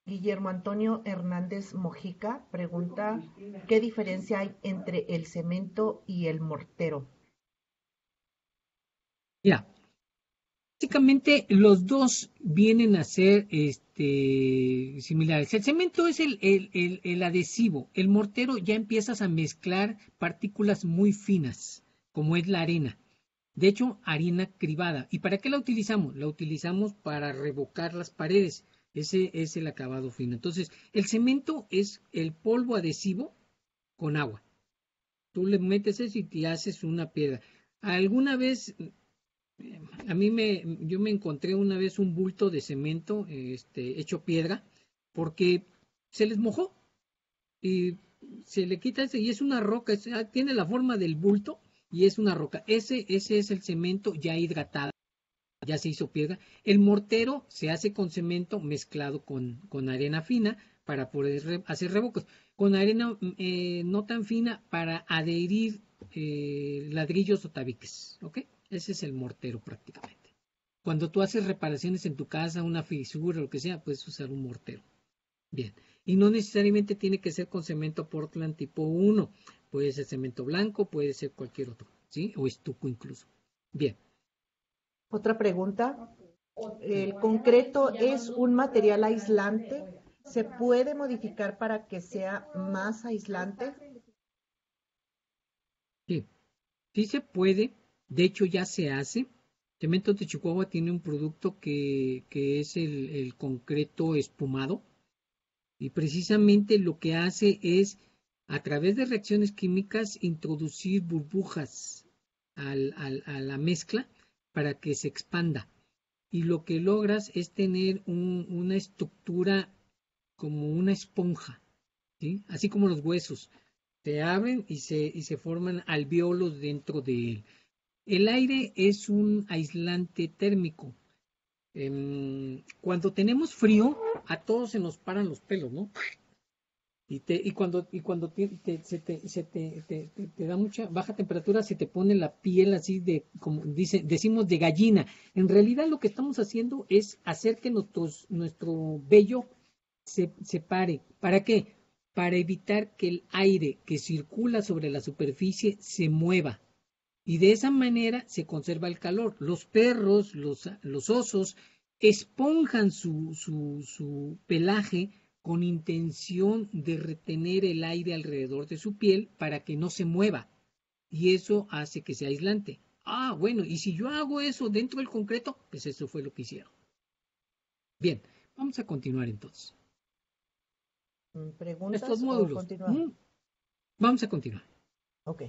Guillermo Antonio Hernández Mojica pregunta, ¿qué diferencia hay entre el cemento y el mortero? Ya, básicamente los dos vienen a ser similares. El cemento es el adhesivo. El mortero ya empiezas a mezclar partículas muy finas, como es la arena. De hecho, harina cribada. ¿Y para qué la utilizamos? La utilizamos para revocar las paredes. Ese es el acabado fino. Entonces, el cemento es el polvo adhesivo con agua. Tú le metes eso y te haces una piedra. ¿Alguna vez yo me encontré una vez un bulto de cemento hecho piedra porque se les mojó y se le quita ese y es una roca, tiene la forma del bulto y es una roca. Ese es el cemento ya hidratado, ya se hizo piedra. El mortero se hace con cemento mezclado con arena fina para poder hacer revocos. Con arena no tan fina para adherir ladrillos o tabiques, ¿ok? Ese es el mortero prácticamente. Cuando tú haces reparaciones en tu casa, una fisura o lo que sea, puedes usar un mortero. Bien. Y no necesariamente tiene que ser con cemento Portland tipo 1. Puede ser cemento blanco, puede ser cualquier otro, ¿sí? O estuco incluso. Bien. Otra pregunta, ¿el concreto es un material aislante? ¿Se puede modificar para que sea más aislante? Sí, sí se puede. De hecho, ya se hace. Cementos de Chihuahua tiene un producto que es el concreto espumado. Y precisamente lo que hace es, a través de reacciones químicas, introducir burbujas a la mezcla para que se expanda. Y lo que logras es tener una estructura como una esponja, ¿sí? Así como los huesos. Se abren y se forman alvéolos dentro de él. El aire es un aislante térmico. Cuando tenemos frío, a todos se nos paran los pelos, ¿no? Y cuando te da mucha baja temperatura, se te pone la piel así como decimos, de gallina. En realidad lo que estamos haciendo es hacer que nuestro vello se pare. ¿Para qué? Para evitar que el aire que circula sobre la superficie se mueva. Y de esa manera se conserva el calor. Los perros, los osos, esponjan su pelaje con intención de retener el aire alrededor de su piel para que no se mueva. Y eso hace que sea aislante. Ah, bueno, y si yo hago eso dentro del concreto, pues eso fue lo que hicieron. Bien, vamos a continuar entonces. ¿Preguntas Estos o módulos. continuar? Vamos a continuar. Ok.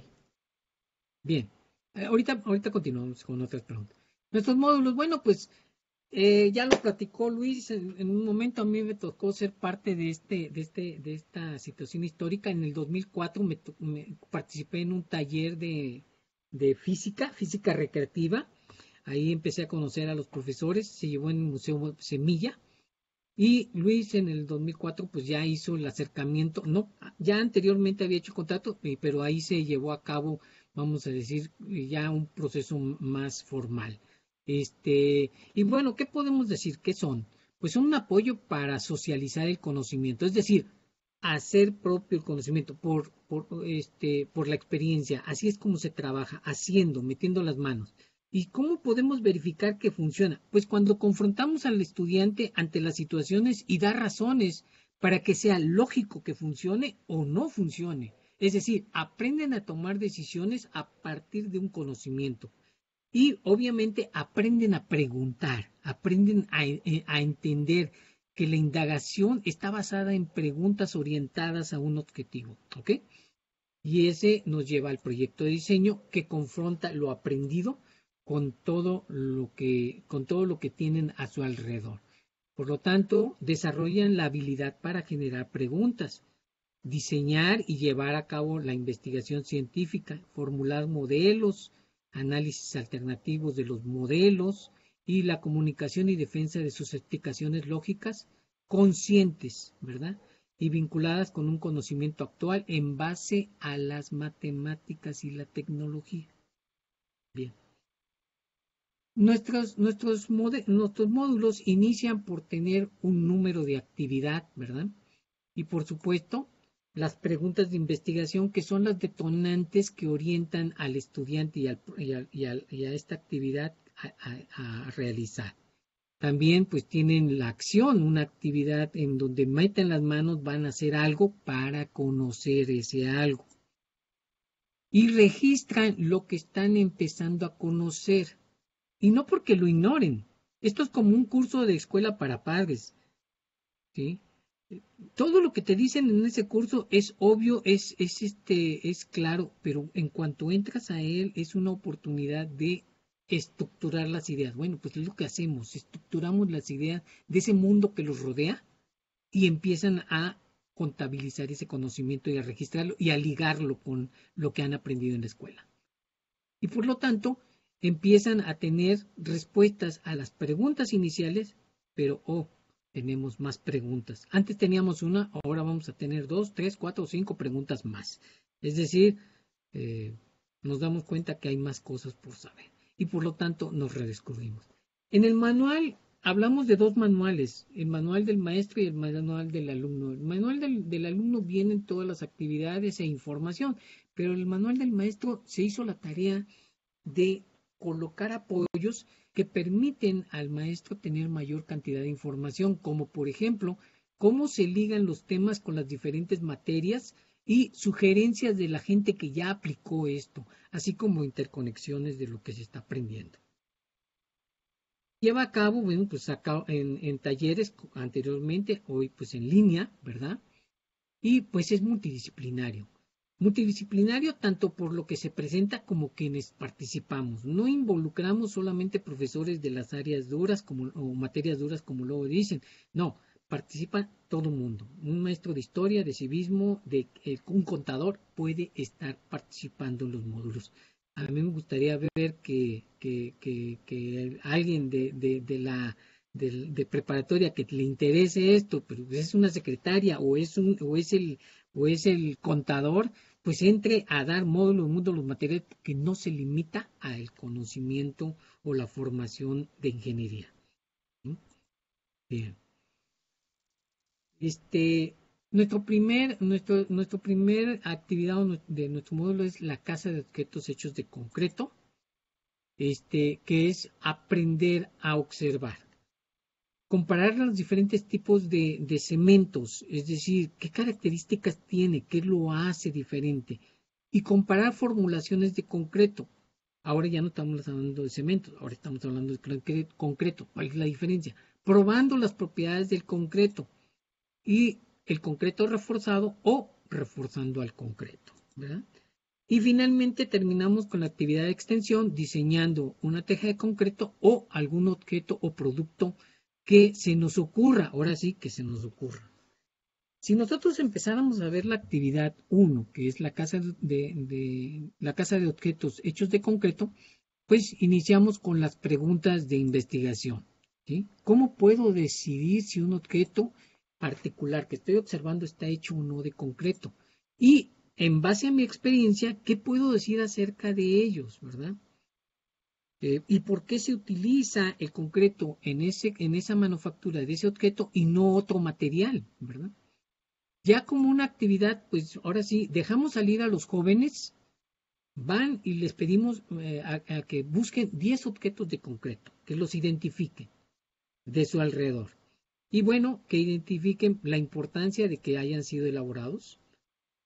Bien, ahorita continuamos con otras preguntas. Nuestros módulos, bueno, pues ya lo platicó Luis en un momento. A mí me tocó ser parte de esta situación histórica. En el 2004 participé en un taller de física recreativa. Ahí empecé a conocer a los profesores. Se llevó en el Museo Semilla. Y Luis en el 2004 pues ya hizo el acercamiento, no, ya anteriormente había hecho contrato, pero ahí se llevó a cabo, vamos a decir, ya un proceso más formal. Y bueno, ¿qué podemos decir? ¿Qué son? Pues son un apoyo para socializar el conocimiento, es decir, hacer propio el conocimiento por la experiencia. Así es como se trabaja, haciendo, metiendo las manos. ¿Y cómo podemos verificar que funciona? Pues cuando confrontamos al estudiante ante las situaciones y da razones para que sea lógico que funcione o no funcione. Es decir, aprenden a tomar decisiones a partir de un conocimiento. Y obviamente aprenden a preguntar, aprenden a entender que la indagación está basada en preguntas orientadas a un objetivo, ¿ok? Y ese nos lleva al proyecto de diseño que confronta lo aprendido con todo lo que tienen a su alrededor. Por lo tanto, desarrollan la habilidad para generar preguntas, diseñar y llevar a cabo la investigación científica, formular modelos, análisis alternativos de los modelos y la comunicación y defensa de sus explicaciones lógicas conscientes, ¿verdad? Y vinculadas con un conocimiento actual en base a las matemáticas y la tecnología. Bien. Nuestros módulos inician por tener un número de actividad, ¿verdad? Y por supuesto, las preguntas de investigación que son las detonantes que orientan al estudiante y a esta actividad a realizar. También pues tienen la acción, una actividad en donde meten las manos, van a hacer algo para conocer ese algo. Y registran lo que están empezando a conocer. Y no porque lo ignoren. Esto es como un curso de escuela para padres. ¿Sí? Todo lo que te dicen en ese curso es obvio, es claro, pero en cuanto entras a él es una oportunidad de estructurar las ideas. Bueno, pues es lo que hacemos, estructuramos las ideas de ese mundo que los rodea y empiezan a contabilizar ese conocimiento y a registrarlo y a ligarlo con lo que han aprendido en la escuela. Y por lo tanto, empiezan a tener respuestas a las preguntas iniciales, pero tenemos más preguntas. Antes teníamos una, ahora vamos a tener 2, 3, 4 o 5 preguntas más. Es decir, nos damos cuenta que hay más cosas por saber y por lo tanto nos redescubrimos. En el manual hablamos de 2 manuales, el manual del maestro y el manual del alumno. El manual del alumno vienen todas las actividades e información, pero el manual del maestro se hizo la tarea de colocar apoyos que permiten al maestro tener mayor cantidad de información, como por ejemplo, cómo se ligan los temas con las diferentes materias y sugerencias de la gente que ya aplicó esto, así como interconexiones de lo que se está aprendiendo. Lleva a cabo, bueno, pues acá en talleres anteriormente, hoy pues en línea, ¿verdad? Y pues es multidisciplinario. Multidisciplinario tanto por lo que se presenta como quienes participamos. No involucramos solamente profesores de las áreas duras o materias duras como luego dicen. No, participa todo el mundo. Un maestro de historia, de civismo, un contador puede estar participando en los módulos. A mí me gustaría ver que alguien de preparatoria que le interese esto, pero es una secretaria o es el contador, pues entre a dar módulos materiales que no se limita al conocimiento o la formación de ingeniería. ¿Sí? Bien. Nuestro primer actividad de nuestro módulo es la casa de objetos hechos de concreto, que es aprender a observar. Comparar los diferentes tipos de cementos, es decir, qué características tiene, qué lo hace diferente, y comparar formulaciones de concreto. Ahora ya no estamos hablando de cementos, ahora estamos hablando de concreto. ¿Cuál es la diferencia? Probando las propiedades del concreto y el concreto reforzado o reforzando al concreto, ¿verdad? Y finalmente terminamos con la actividad de extensión, diseñando una teja de concreto o algún objeto o producto que se nos ocurra, ahora sí que se nos ocurra. Si nosotros empezáramos a ver la actividad 1, que es la casa de objetos hechos de concreto, pues iniciamos con las preguntas de investigación. ¿sí? ¿Cómo puedo decidir si un objeto particular que estoy observando está hecho o no de concreto? Y en base a mi experiencia, ¿qué puedo decir acerca de ellos, verdad? ¿Y por qué se utiliza el concreto en esa manufactura de ese objeto y no otro material, verdad? Ya como una actividad, pues ahora sí, dejamos salir a los jóvenes, van y les pedimos a que busquen 10 objetos de concreto, que los identifiquen de su alrededor. Y bueno, que identifiquen la importancia de que hayan sido elaborados,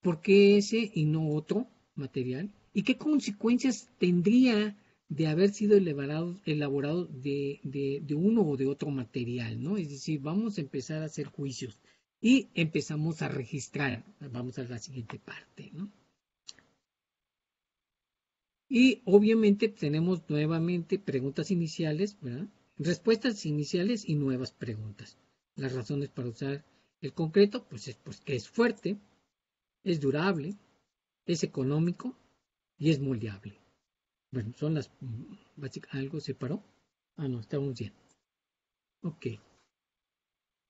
por qué ese y no otro material, y qué consecuencias tendría de haber sido elaborado de uno o de otro material, ¿no? Es decir, vamos a empezar a hacer juicios y empezamos a registrar. Vamos a la siguiente parte, ¿no? Y obviamente tenemos nuevamente preguntas iniciales, ¿verdad? Respuestas iniciales y nuevas preguntas. Las razones para usar el concreto, pues es que es fuerte, es durable, es económico y es moldeable. Bueno, son las básicas. ¿Algo se paró? Ah, no, estamos bien. Ok.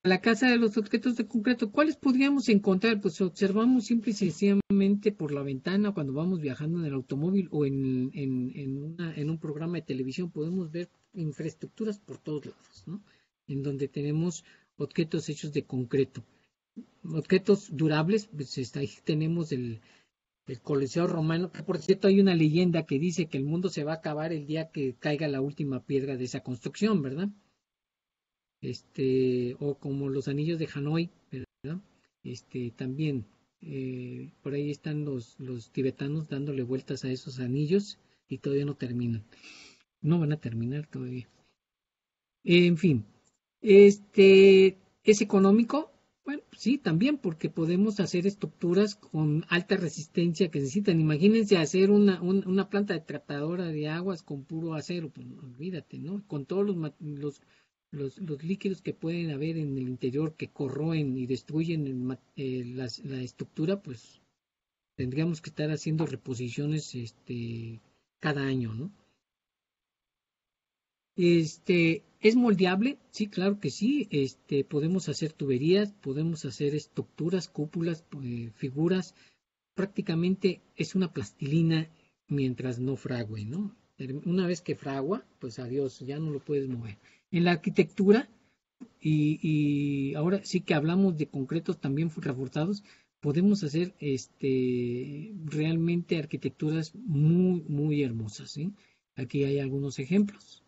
La casa de los objetos de concreto, ¿cuáles podríamos encontrar? Pues observamos simple y sencillamente por la ventana cuando vamos viajando en el automóvil o en un programa de televisión, podemos ver infraestructuras por todos lados, ¿no? En donde tenemos objetos hechos de concreto. Objetos durables, pues ahí tenemos el Coliseo Romano, que por cierto hay una leyenda que dice que el mundo se va a acabar el día que caiga la última piedra de esa construcción, ¿verdad? O como los anillos de Hanoi, ¿verdad? También por ahí están los tibetanos dándole vueltas a esos anillos y todavía no terminan. No van a terminar todavía. En fin, ¿es económico? Bueno, sí, también, porque podemos hacer estructuras con alta resistencia que necesitan. Imagínense hacer una planta de tratadora de aguas con puro acero, pues olvídate, ¿no? Con todos los líquidos que pueden haber en el interior que corroen y destruyen la estructura, pues tendríamos que estar haciendo reposiciones cada año, ¿no? ¿Es moldeable? Sí, claro que sí. Podemos hacer tuberías, podemos hacer estructuras, cúpulas, figuras. Prácticamente es una plastilina mientras no frague, ¿no? Una vez que fragua, pues adiós, ya no lo puedes mover. En la arquitectura, y ahora sí que hablamos de concretos también reforzados, podemos hacer realmente arquitecturas muy, muy hermosas, ¿sí? Aquí hay algunos ejemplos.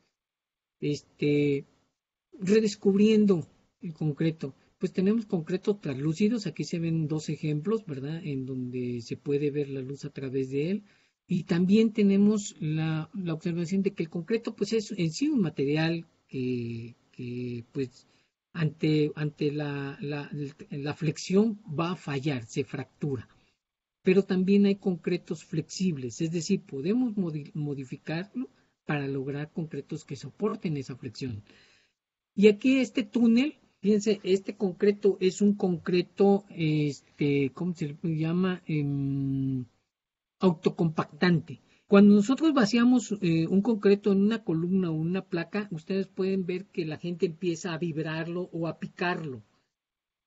Redescubriendo el concreto, pues tenemos concretos translúcidos, aquí se ven dos ejemplos, ¿verdad? En donde se puede ver la luz a través de él, y también tenemos la observación de que el concreto pues es en sí un material que pues ante la flexión va a fallar, se fractura. Pero también hay concretos flexibles, es decir, podemos modificarlo para lograr concretos que soporten esa flexión. Y aquí este túnel, fíjense, este concreto es un concreto, ¿cómo se llama? Autocompactante. Cuando nosotros vaciamos un concreto en una columna o una placa, ustedes pueden ver que la gente empieza a vibrarlo o a picarlo.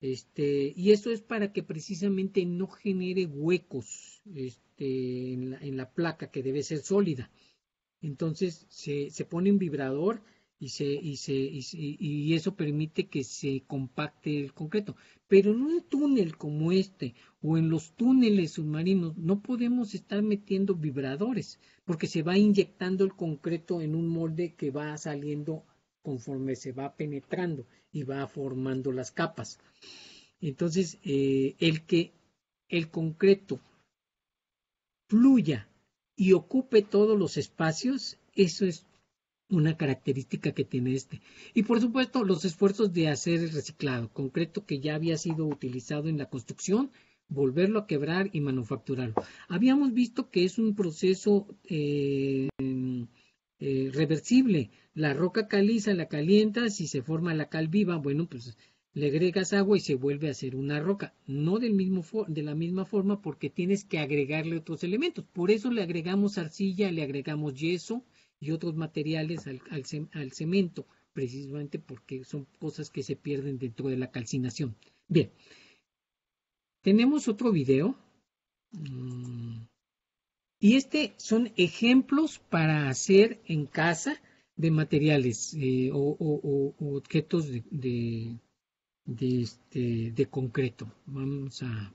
Y eso es para que precisamente no genere huecos en la placa, que debe ser sólida. Entonces se pone un vibrador y eso permite que se compacte el concreto. Pero en un túnel como este o en los túneles submarinos no podemos estar metiendo vibradores porque se va inyectando el concreto en un molde que va saliendo conforme se va penetrando y va formando las capas. Entonces, el que el concreto fluya y ocupe todos los espacios, eso es una característica que tiene Y por supuesto, los esfuerzos de hacer el reciclado, concreto que ya había sido utilizado en la construcción, volverlo a quebrar y manufacturarlo. Habíamos visto que es un proceso reversible. La roca caliza, la calientas y se forma la cal viva. Bueno, pues le agregas agua y se vuelve a hacer una roca. No de la misma forma, porque tienes que agregarle otros elementos. Por eso le agregamos arcilla, le agregamos yeso y otros materiales al cemento, precisamente porque son cosas que se pierden dentro de la calcinación. Bien, tenemos otro video. Y son ejemplos para hacer en casa de materiales o objetos de concreto. Vamos a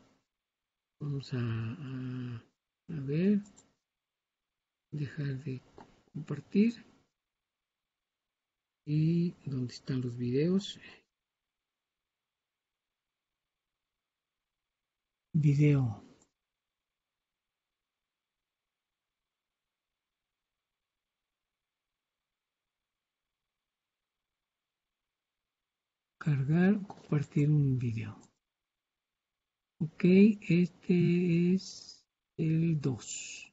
ver, dejar de compartir. ¿Y dónde están los videos? Video. Cargar, compartir un video. Ok, este es el 2.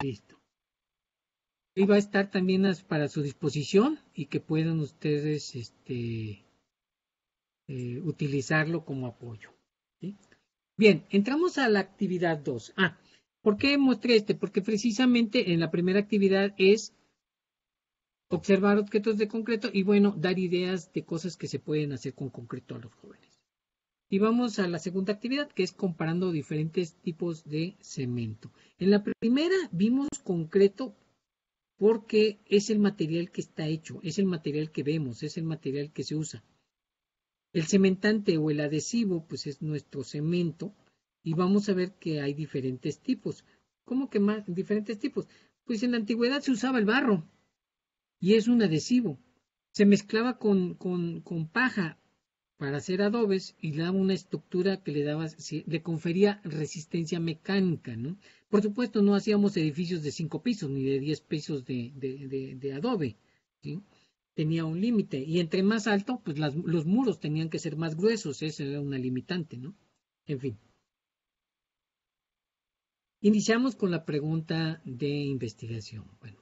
Listo. Y va a estar también para su disposición y que puedan ustedes utilizarlo como apoyo. ¿Sí? Bien, entramos a la actividad 2. ¿Por qué mostré Porque precisamente en la primera actividad es observar objetos de concreto y, bueno, dar ideas de cosas que se pueden hacer con concreto a los jóvenes. Y vamos a la segunda actividad, que es comparando diferentes tipos de cemento. En la primera vimos concreto porque es el material que está hecho, es el material que vemos, es el material que se usa. El cementante o el adhesivo, pues es nuestro cemento, y vamos a ver que hay diferentes tipos. ¿Cómo que más diferentes tipos? Pues en la antigüedad se usaba el barro, y es un adhesivo. Se mezclaba con paja para hacer adobes y le daba una estructura que le confería resistencia mecánica, ¿no? Por supuesto, no hacíamos edificios de 5 pisos ni de 10 pisos de adobe, ¿sí? Tenía un límite, y entre más alto, pues los muros tenían que ser más gruesos, esa era una limitante, ¿no? En fin. Iniciamos con la pregunta de investigación. Bueno,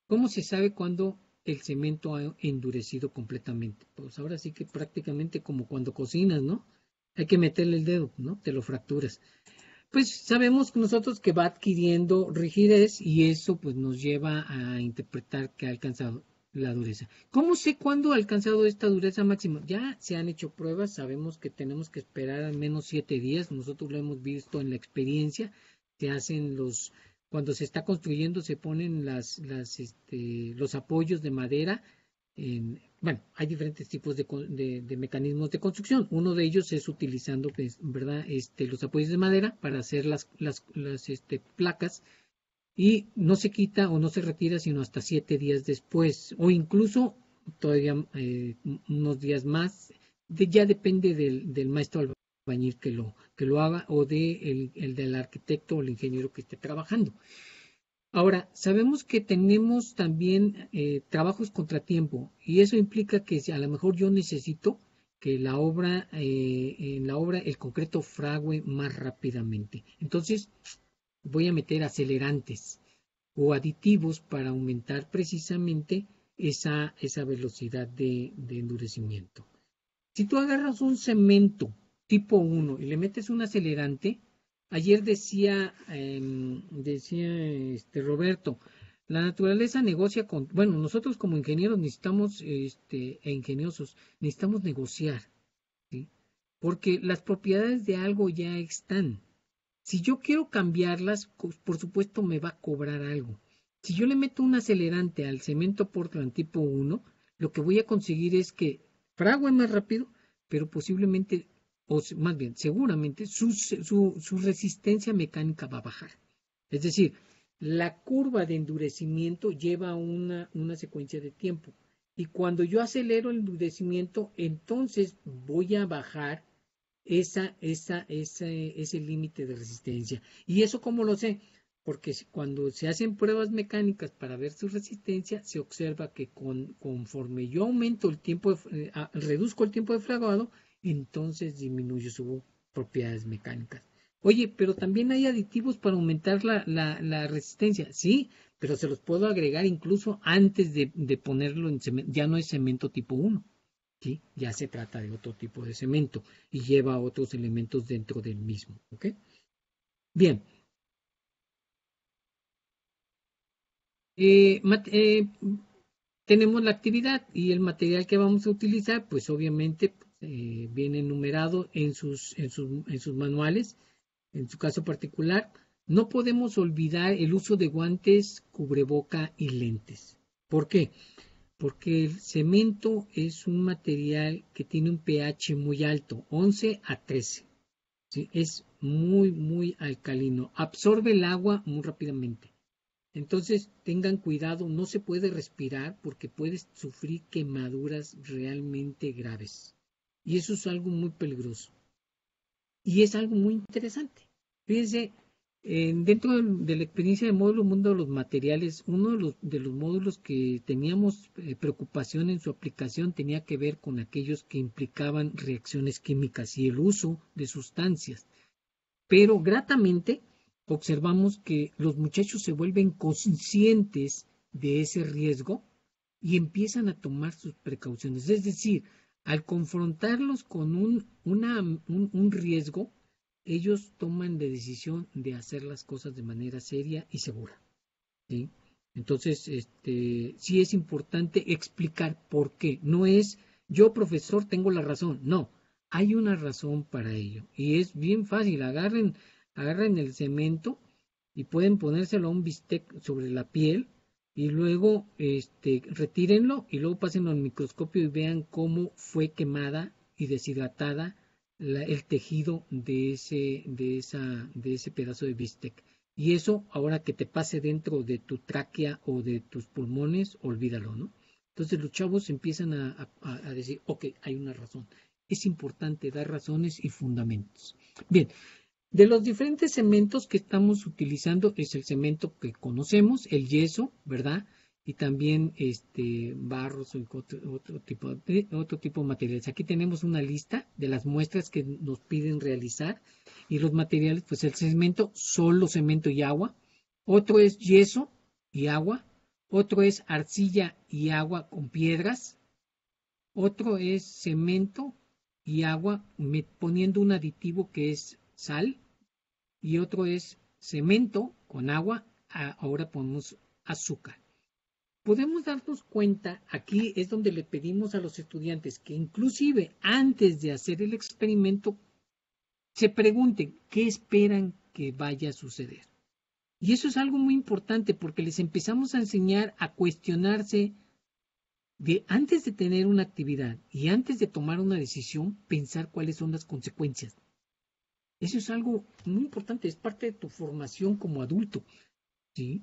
¿Cómo se sabe cuándo el cemento ha endurecido completamente? Pues ahora sí que prácticamente como cuando cocinas, ¿no? Hay que meterle el dedo, ¿no? Te lo fracturas. Pues sabemos nosotros que va adquiriendo rigidez y eso pues nos lleva a interpretar que ha alcanzado la dureza. ¿Cómo sé cuándo ha alcanzado esta dureza máxima? Ya se han hecho pruebas, sabemos que tenemos que esperar al menos 7 días, nosotros lo hemos visto en la experiencia, se hacen cuando se está construyendo se ponen los apoyos de madera bueno, hay diferentes tipos de mecanismos de construcción. Uno de ellos es utilizando, pues, ¿verdad? Los apoyos de madera para hacer las placas y no se quita o no se retira sino hasta 7 días después o incluso todavía unos días más. Ya depende del maestro albañil que lo haga o el del arquitecto o el ingeniero que esté trabajando. Ahora, sabemos que tenemos también trabajos contratiempo y eso implica que a lo mejor yo necesito que en la obra el concreto frague más rápidamente. Entonces, voy a meter acelerantes o aditivos para aumentar precisamente esa velocidad de endurecimiento. Si tú agarras un cemento tipo 1 y le metes un acelerante, ayer decía Roberto, la naturaleza negocia con, bueno, nosotros como ingenieros necesitamos, ingeniosos, necesitamos negociar, ¿sí? Porque las propiedades de algo ya están. Si yo quiero cambiarlas, por supuesto me va a cobrar algo. Si yo le meto un acelerante al cemento Portland tipo 1, lo que voy a conseguir es que frague más rápido, pero posiblemente, o más bien, seguramente, su resistencia mecánica va a bajar. Es decir, la curva de endurecimiento lleva una secuencia de tiempo. Y cuando yo acelero el endurecimiento, entonces voy a bajar ese límite de resistencia. ¿Y eso cómo lo sé? Porque cuando se hacen pruebas mecánicas para ver su resistencia, se observa que conforme yo aumento el tiempo, reduzco el tiempo de fraguado, entonces disminuyo sus propiedades mecánicas. Oye, pero también hay aditivos para aumentar la resistencia. Sí, pero se los puedo agregar incluso antes de ponerlo en cemento. Ya no es cemento tipo 1. ¿Sí? Ya se trata de otro tipo de cemento y lleva otros elementos dentro del mismo. ¿Ok? Bien. Tenemos la actividad y el material que vamos a utilizar, pues obviamente viene enumerado en sus manuales. En su caso particular, no podemos olvidar el uso de guantes, cubreboca y lentes. ¿Por qué? Porque el cemento es un material que tiene un pH muy alto, 11 a 13. ¿Sí? Es muy, muy alcalino. Absorbe el agua muy rápidamente. Entonces, tengan cuidado, no se puede respirar porque puedes sufrir quemaduras realmente graves. Y eso es algo muy peligroso. Y es algo muy interesante. Fíjense, dentro de la experiencia de módulo Mundo de los Materiales, uno de los módulos que teníamos preocupación en su aplicación tenía que ver con aquellos que implicaban reacciones químicas y el uso de sustancias. Pero gratamente observamos que los muchachos se vuelven conscientes de ese riesgo y empiezan a tomar sus precauciones. Es decir, al confrontarlos con un riesgo, ellos toman la decisión de hacer las cosas de manera seria y segura. ¿Sí? Entonces, sí es importante explicar por qué. No es yo, profesor, tengo la razón. No, hay una razón para ello. Y es bien fácil. Agarren el cemento y pueden ponérselo a un bistec sobre la piel y luego retírenlo y luego pásenlo al microscopio y vean cómo fue quemada y deshidratada el tejido de ese pedazo de bistec. Y eso, ahora que te pase dentro de tu tráquea o de tus pulmones, olvídalo, ¿no? Entonces los chavos empiezan a decir, ok, hay una razón. Es importante dar razones y fundamentos. Bien, de los diferentes cementos que estamos utilizando es el cemento que conocemos, el yeso, ¿verdad? Y también barros o otro tipo de materiales. Aquí tenemos una lista de las muestras que nos piden realizar y los materiales, pues el cemento, solo cemento y agua. Otro es yeso y agua. otro es arcilla y agua con piedras, otro es cemento y agua poniendo un aditivo que es sal, y otro es cemento con agua, ahora ponemos azúcar. Podemos darnos cuenta, aquí es donde le pedimos a los estudiantes que inclusive antes de hacer el experimento se pregunten qué esperan que vaya a suceder. Y eso es algo muy importante porque les empezamos a enseñar a cuestionarse de antes de tener una actividad y antes de tomar una decisión, pensar cuáles son las consecuencias. Eso es algo muy importante, es parte de tu formación como adulto, ¿sí?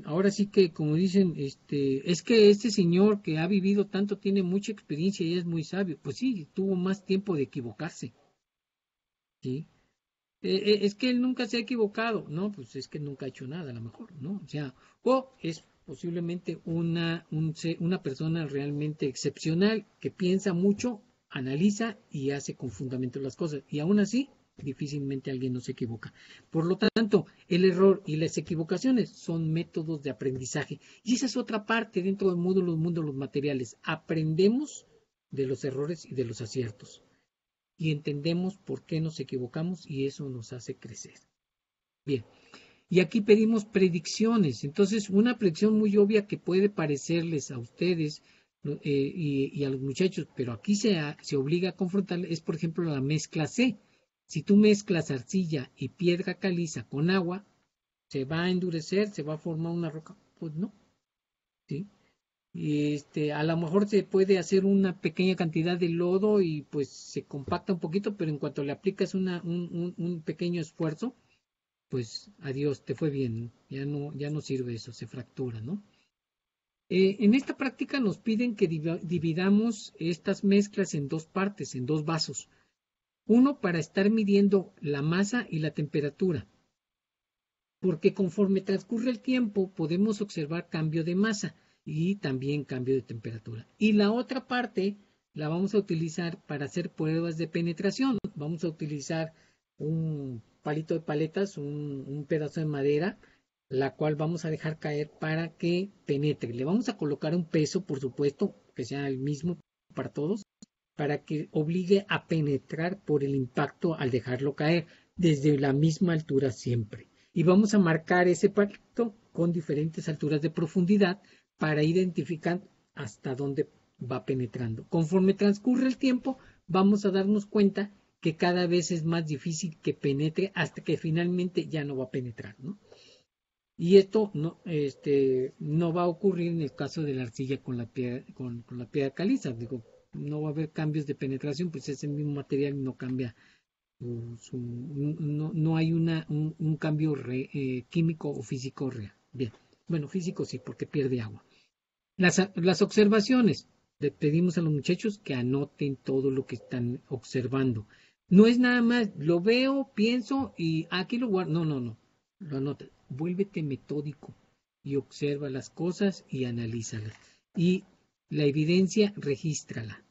Ahora sí que, como dicen, es que este señor que ha vivido tanto tiene mucha experiencia y es muy sabio. Pues sí, tuvo más tiempo de equivocarse, ¿sí? Es que él nunca se ha equivocado, ¿no? Pues es que nunca ha hecho nada, a lo mejor, ¿no? O sea, o es posiblemente una persona realmente excepcional que piensa mucho, analiza y hace con fundamento las cosas. Y aún así, difícilmente alguien no se equivoca. Por lo tanto, el error y las equivocaciones son métodos de aprendizaje. Y esa es otra parte dentro del mundo de los materiales. Aprendemos de los errores y de los aciertos. Y entendemos por qué nos equivocamos y eso nos hace crecer. Bien, y aquí pedimos predicciones. Entonces, una predicción muy obvia que puede parecerles a ustedes y a los muchachos, pero aquí se obliga a confrontar, es por ejemplo la mezcla C. Si tú mezclas arcilla y piedra caliza con agua, ¿se va a endurecer? ¿Se va a formar una roca? Pues no, ¿sí? Y a lo mejor se puede hacer una pequeña cantidad de lodo y pues se compacta un poquito, pero en cuanto le aplicas un pequeño esfuerzo, pues adiós, te fue bien, ya no sirve eso, se fractura, ¿no? En esta práctica nos piden que dividamos estas mezclas en dos partes, en dos vasos. Uno para estar midiendo la masa y la temperatura, porque conforme transcurre el tiempo podemos observar cambio de masa y también cambio de temperatura. Y la otra parte la vamos a utilizar para hacer pruebas de penetración. Vamos a utilizar un palito de paletas, un pedazo de madera, la cual vamos a dejar caer para que penetre. Le vamos a colocar un peso, por supuesto, que sea el mismo para todos, para que obligue a penetrar por el impacto al dejarlo caer desde la misma altura siempre. Y vamos a marcar ese pacto con diferentes alturas de profundidad para identificar hasta dónde va penetrando. Conforme transcurre el tiempo, vamos a darnos cuenta que cada vez es más difícil que penetre hasta que finalmente ya no va a penetrar, ¿no? Y esto no va a ocurrir en el caso de la arcilla con la piedra caliza. Digo, no va a haber cambios de penetración, pues es el mismo material y no cambia no hay un cambio químico o físico real. Bien, bueno, físico sí, porque pierde agua. Las observaciones, le pedimos a los muchachos que anoten todo lo que están observando. No es nada más, lo veo, pienso y aquí lo guardo. No, lo anotas. Vuélvete metódico y observa las cosas y analízalas. Y la evidencia, regístrala,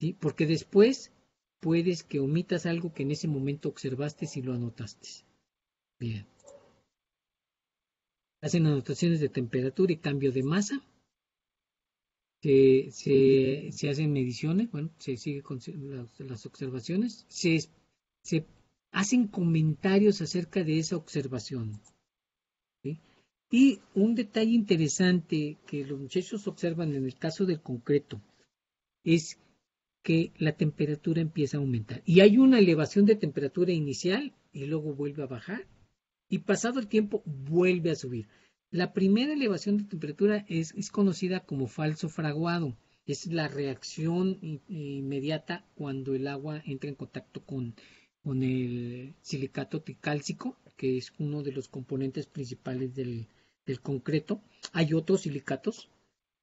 ¿sí? Porque después puedes que omitas algo que en ese momento observaste si lo anotaste. Bien. Hacen anotaciones de temperatura y cambio de masa. Se hacen mediciones, bueno, se sigue con las observaciones. Se hacen comentarios acerca de esa observación, ¿sí? Y un detalle interesante que los muchachos observan en el caso del concreto es que la temperatura empieza a aumentar. Y hay una elevación de temperatura inicial y luego vuelve a bajar y pasado el tiempo vuelve a subir. La primera elevación de temperatura es conocida como falso fraguado. Es la reacción inmediata cuando el agua entra en contacto con el silicato tricálcico, que es uno de los componentes principales del concreto. Hay otros silicatos,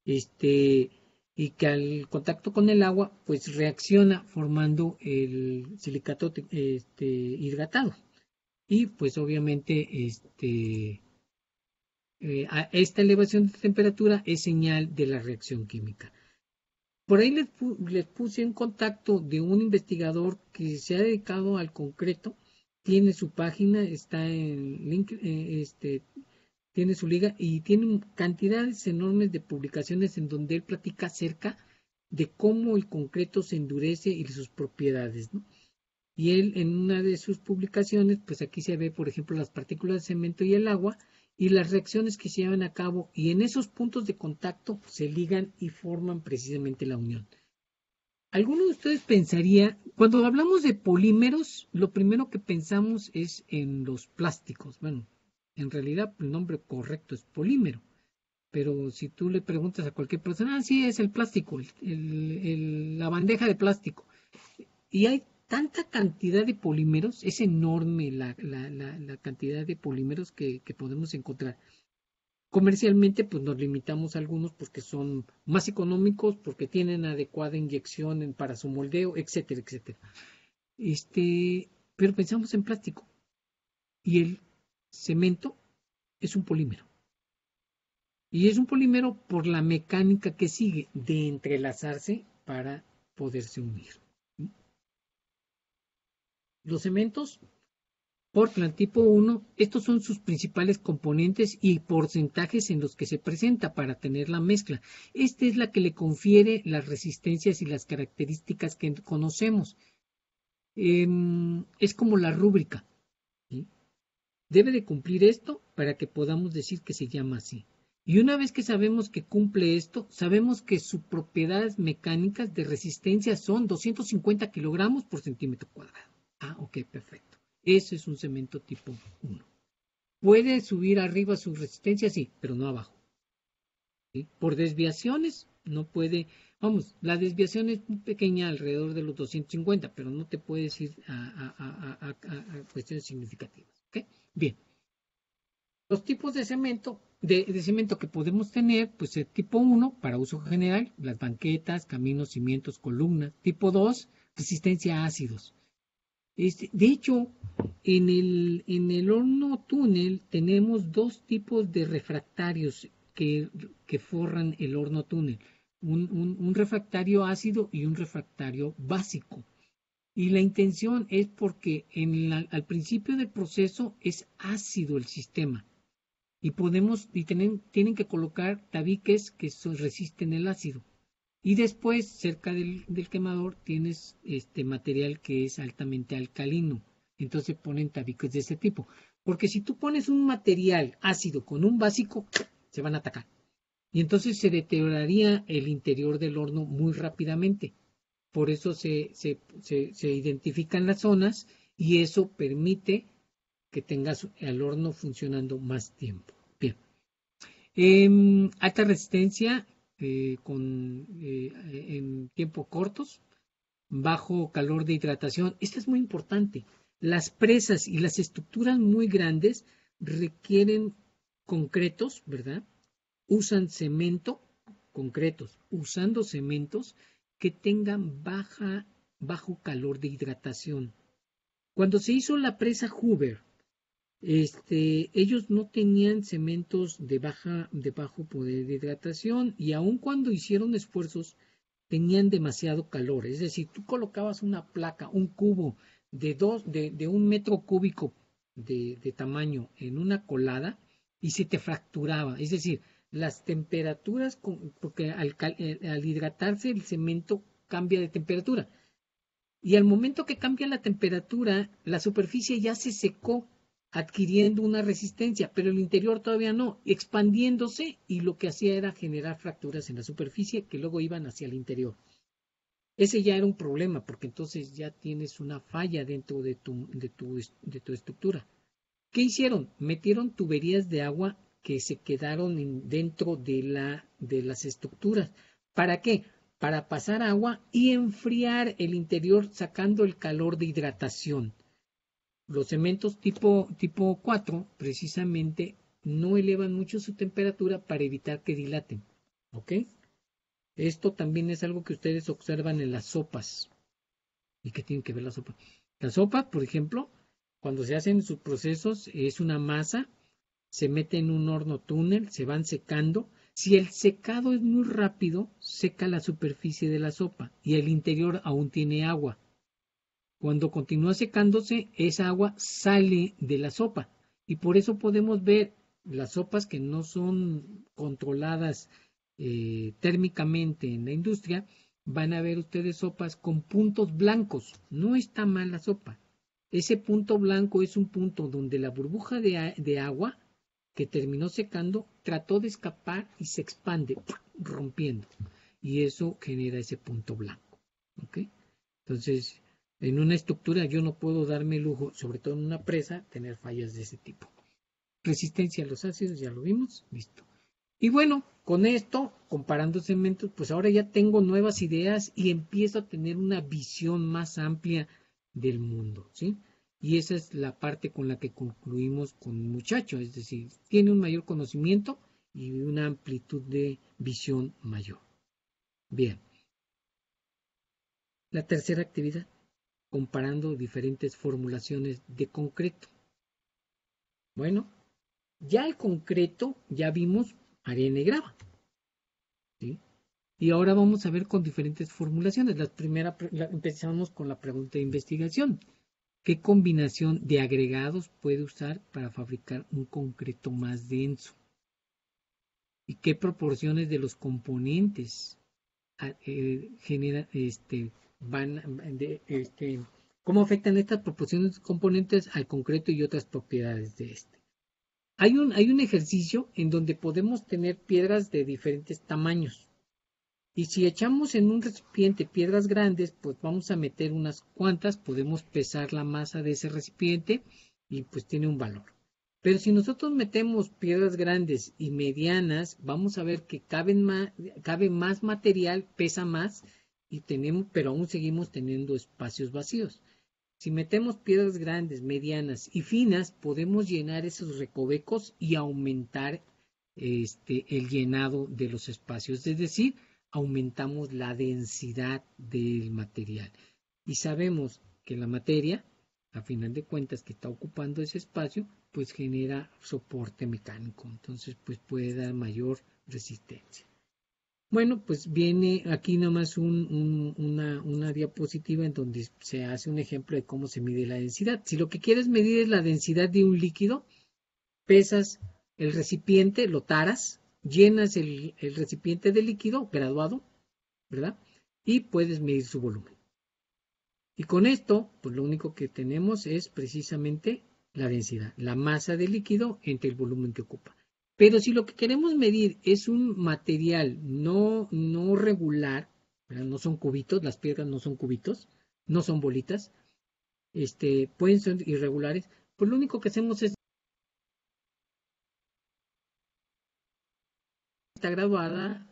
y que al contacto con el agua pues reacciona formando el silicato hidratado y pues obviamente a esta elevación de temperatura es señal de la reacción química. Por ahí les puse en contacto de un investigador que se ha dedicado al concreto tiene su página, está en link, tiene su liga y tiene cantidades enormes de publicaciones en donde él platica acerca de cómo el concreto se endurece y de sus propiedades, ¿no? Y él en una de sus publicaciones, pues aquí se ve, por ejemplo, las partículas de cemento y el agua y las reacciones que se llevan a cabo y en esos puntos de contacto se ligan y forman precisamente la unión. ¿Alguno de ustedes pensaría, cuando hablamos de polímeros, lo primero que pensamos es en los plásticos? Bueno, en realidad el nombre correcto es polímero, pero si tú le preguntas a cualquier persona, sí, es el plástico, la bandeja de plástico. Y hay tanta cantidad de polímeros, es enorme la cantidad de polímeros que podemos encontrar. Comercialmente, pues nos limitamos a algunos porque son más económicos, porque tienen adecuada inyección para su moldeo, etcétera, etcétera. Pero pensamos en plástico y el cemento es un polímero. Y es un polímero por la mecánica que sigue de entrelazarse para poderse unir. Los cementos Portland tipo 1, estos son sus principales componentes y porcentajes en los que se presenta para tener la mezcla. Esta es la que le confiere las resistencias y las características que conocemos. Es como la rúbrica, ¿sí? Debe de cumplir esto para que podamos decir que se llama así. Y una vez que sabemos que cumple esto, sabemos que sus propiedades mecánicas de resistencia son 250 kilogramos por centímetro cuadrado. Ah, ok, perfecto. Eso es un cemento tipo 1. ¿Puede subir arriba su resistencia? Sí, pero no abajo. ¿Sí? Por desviaciones, no puede. Vamos, la desviación es muy pequeña, alrededor de los 250, pero no te puedes ir a cuestiones significativas. ¿Okay? Bien. Los tipos de cemento, de cemento que podemos tener, pues el tipo 1, para uso general, las banquetas, caminos, cimientos, columnas. Tipo 2, resistencia a ácidos. De hecho, en el horno túnel tenemos dos tipos de refractarios que forran el horno túnel. Un refractario ácido y un refractario básico. Y la intención es porque al principio del proceso es ácido el sistema. Y tienen que colocar tabiques que resisten el ácido. Y después, cerca del quemador, tienes material que es altamente alcalino. Entonces ponen tabiques de ese tipo. Porque si tú pones un material ácido con un básico, se van a atacar. Y entonces se deterioraría el interior del horno muy rápidamente. Por eso se identifican las zonas y eso permite que tengas el horno funcionando más tiempo. Bien. Alta resistencia en tiempos cortos, bajo calor de hidratación. Esto es muy importante. Las presas y las estructuras muy grandes requieren concretos, ¿verdad? Usan cemento, concretos, usando cementos que tengan bajo calor de hidratación. Cuando se hizo la presa Hoover, ellos no tenían cementos de bajo poder de hidratación y aun cuando hicieron esfuerzos tenían demasiado calor. Es decir, tú colocabas una placa, un cubo de 1 metro cúbico de tamaño en una colada y se te fracturaba. Es decir, las temperaturas, porque al hidratarse el cemento cambia de temperatura. Y al momento que cambia la temperatura, la superficie ya se secó, adquiriendo una resistencia, pero el interior todavía no, expandiéndose, y lo que hacía era generar fracturas en la superficie que luego iban hacia el interior. Ese ya era un problema, porque entonces ya tienes una falla dentro de tu estructura. ¿Qué hicieron? Metieron tuberías de agua que se quedaron dentro de las estructuras. ¿Para qué? Para pasar agua y enfriar el interior sacando el calor de hidratación. Los cementos tipo 4 precisamente no elevan mucho su temperatura para evitar que dilaten. ¿Ok? Esto también es algo que ustedes observan en las sopas. ¿Y qué tienen que ver la sopa? La sopa, por ejemplo, cuando se hacen sus procesos, es una masa, se mete en un horno túnel, se van secando. Si el secado es muy rápido, seca la superficie de la sopa y el interior aún tiene agua. Cuando continúa secándose, esa agua sale de la sopa y por eso podemos ver las sopas que no son controladas térmicamente en la industria. Van a ver ustedes sopas con puntos blancos. No está mal la sopa. Ese punto blanco es un punto donde la burbuja de agua que terminó secando trató de escapar y se expande, rompiendo. Y eso genera ese punto blanco. ¿Okay? Entonces, en una estructura yo no puedo darme el lujo, sobre todo en una presa, tener fallas de ese tipo. Resistencia a los ácidos, ya lo vimos, listo. Y bueno, con esto, comparando segmentos, pues ahora ya tengo nuevas ideas y empiezo a tener una visión más amplia del mundo, ¿sí? Y esa es la parte con la que concluimos con el muchacho, es decir, tiene un mayor conocimiento y una amplitud de visión mayor. Bien. La tercera actividad, comparando diferentes formulaciones de concreto. Bueno, ya el concreto, ya vimos arena y grava, ¿sí? Y ahora vamos a ver con diferentes formulaciones. Empezamos con la pregunta de investigación. ¿Qué combinación de agregados puede usar para fabricar un concreto más denso? ¿Y qué proporciones de los componentes generan, cómo afectan estas proporciones de componentes al concreto y otras propiedades de este? Hay un ejercicio en donde podemos tener piedras de diferentes tamaños. Y si echamos en un recipiente piedras grandes, pues vamos a meter unas cuantas, podemos pesar la masa de ese recipiente y pues tiene un valor. Pero si nosotros metemos piedras grandes y medianas, vamos a ver que cabe más material, pesa más, pero aún seguimos teniendo espacios vacíos. Si metemos piedras grandes, medianas y finas, podemos llenar esos recovecos y aumentar el llenado de los espacios, es decir, aumentamos la densidad del material. Y sabemos que la materia, a final de cuentas, que está ocupando ese espacio, pues genera soporte mecánico. Entonces, pues puede dar mayor resistencia. Bueno, pues viene aquí nomás una diapositiva en donde se hace un ejemplo de cómo se mide la densidad. Si lo que quieres medir es la densidad de un líquido, pesas el recipiente, lo taras, llenas el recipiente de líquido graduado, ¿verdad? Y puedes medir su volumen. Y con esto, pues lo único que tenemos es precisamente la densidad, la masa de líquido entre el volumen que ocupa. Pero si lo que queremos medir es un material no regular, ¿verdad? No son cubitos, las piedras no son cubitos, no son bolitas, pueden ser irregulares, pues lo único que hacemos es esta graduada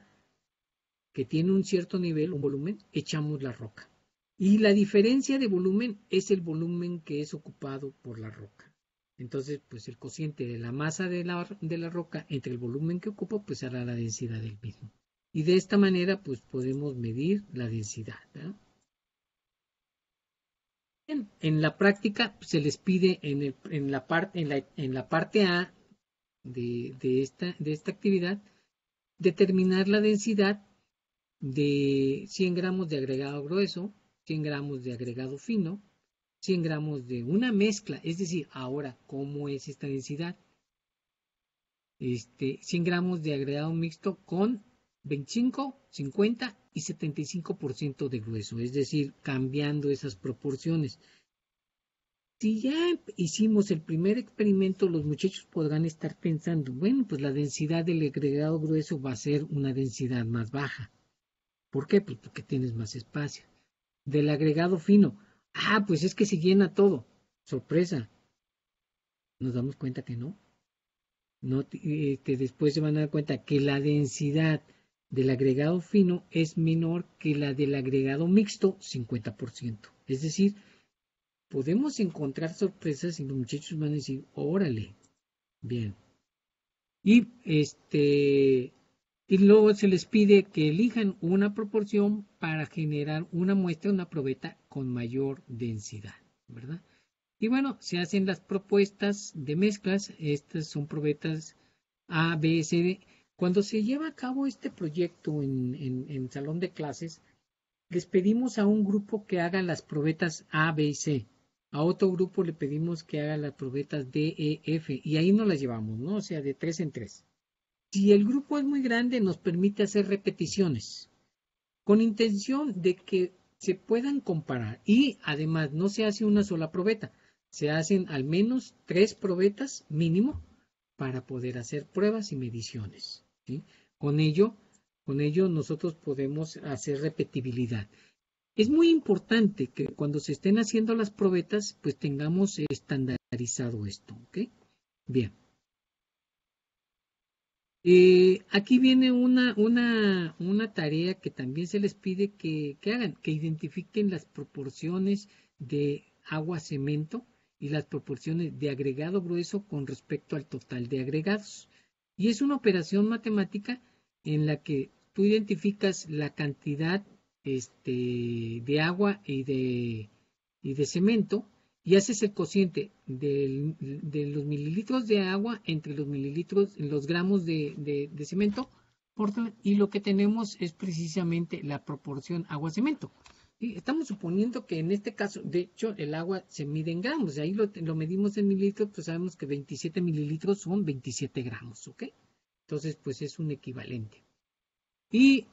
que tiene un cierto nivel, un volumen, echamos la roca. Y la diferencia de volumen es el volumen que es ocupado por la roca. Entonces, pues el cociente de la masa de la roca entre el volumen que ocupa, pues hará la densidad del mismo. Y de esta manera, pues podemos medir la densidad, ¿verdad? En la práctica se les pide en la parte A de esta actividad determinar la densidad de 100 gramos de agregado grueso, 100 gramos de agregado fino, 100 gramos de una mezcla, es decir, ahora, ¿cómo es esta densidad? 100 gramos de agregado mixto con 25, 50 y 75% de grueso, es decir, cambiando esas proporciones. Si ya hicimos el primer experimento, los muchachos podrán estar pensando, bueno, pues la densidad del agregado grueso va a ser una densidad más baja. ¿Por qué? Pues porque tienes más espacio. Del agregado fino, pues es que se llena todo. Sorpresa. Nos damos cuenta que no. Después se van a dar cuenta que la densidad del agregado fino es menor que la del agregado mixto, 50%. Es decir, podemos encontrar sorpresas y los muchachos van a decir, órale, bien. Y luego se les pide que elijan una proporción para generar una muestra, una probeta con mayor densidad, ¿verdad? Y bueno, se hacen las propuestas de mezclas. Estas son probetas A, B, C, D. Cuando se lleva a cabo este proyecto en salón de clases, les pedimos a un grupo que haga las probetas A, B y C. A otro grupo le pedimos que haga las probetas D, E, F. Y ahí nos las llevamos, ¿no? O sea, de 3 en 3. Si el grupo es muy grande, nos permite hacer repeticiones, con intención de que se puedan comparar. Y además, no se hace una sola probeta. Se hacen al menos 3 probetas mínimo para poder hacer pruebas y mediciones, ¿sí? Con ello nosotros podemos hacer repetibilidad. Es muy importante que cuando se estén haciendo las probetas, pues tengamos estandarizado esto, ¿ok? Bien. Aquí viene una tarea que también se les pide que hagan, que identifiquen las proporciones de agua-cemento y las proporciones de agregado grueso con respecto al total de agregados. Y es una operación matemática en la que tú identificas la cantidad de agua y de cemento y haces el cociente de los mililitros de agua entre los gramos de cemento, y lo que tenemos es precisamente la proporción agua-cemento. ¿Sí? Estamos suponiendo que en este caso, de hecho, el agua se mide en gramos, ahí lo medimos en mililitros, pues sabemos que 27 mililitros son 27 gramos, ¿ok? Entonces, pues es un equivalente. Y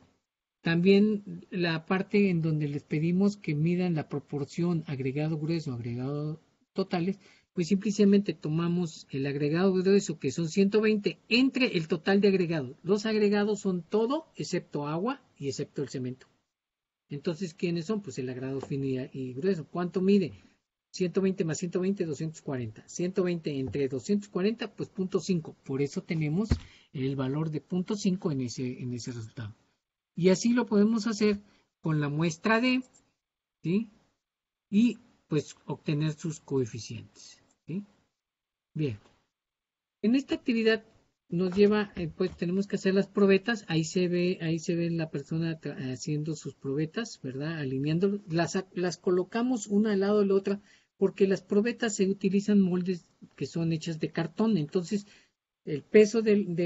también la parte en donde les pedimos que midan la proporción agregado grueso, agregado totales, pues simplemente tomamos el agregado grueso, que son 120, entre el total de agregados. Los agregados son todo excepto agua y excepto el cemento. Entonces, ¿quiénes son? Pues el agregado fino y grueso. ¿Cuánto mide? 120 más 120, 240. 120 entre 240, pues 0.5. Por eso tenemos el valor de 0.5 en ese resultado. Y así lo podemos hacer con la muestra D, ¿sí? Y pues obtener sus coeficientes, ¿sí? Bien. En esta actividad nos lleva, pues tenemos que hacer las probetas. Ahí se ve la persona haciendo sus probetas, ¿verdad? Alineando. Las colocamos una al lado de la otra porque las probetas se utilizan moldes que son hechas de cartón. Entonces, el peso del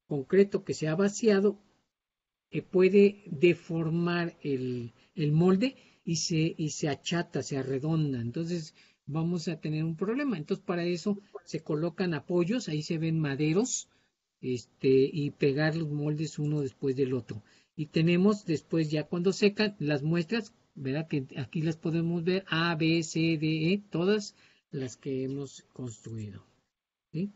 concreto que se ha vaciado puede deformar el molde y se achata, se arredonda. Entonces vamos a tener un problema. Entonces para eso se colocan apoyos, ahí se ven maderos, y pegar los moldes uno después del otro. Y tenemos después, ya cuando secan, las muestras, ¿verdad? Que aquí las podemos ver, A, B, C, D, E, todas las que hemos construido, ¿sí?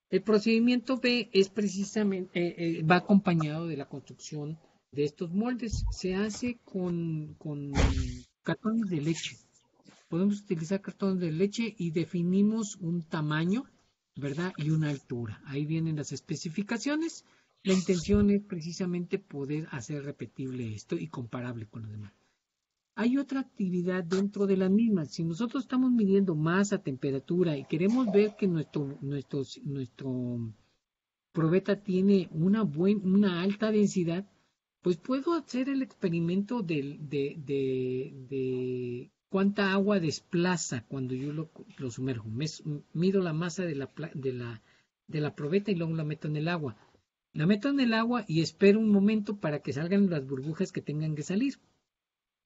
El procedimiento B es precisamente, va acompañado de la construcción de estos moldes. Se hace con cartones de leche. Podemos utilizar cartones de leche y definimos un tamaño, ¿verdad? Y una altura. Ahí vienen las especificaciones. La intención es precisamente poder hacer repetible esto y comparable con los demás. Hay otra actividad dentro de la misma. Si nosotros estamos midiendo masa, temperatura y queremos ver que nuestro probeta tiene una alta densidad, pues puedo hacer el experimento de cuánta agua desplaza cuando yo lo sumerjo. Mido la masa de la probeta y luego la meto en el agua. La meto en el agua y espero un momento para que salgan las burbujas que tengan que salir.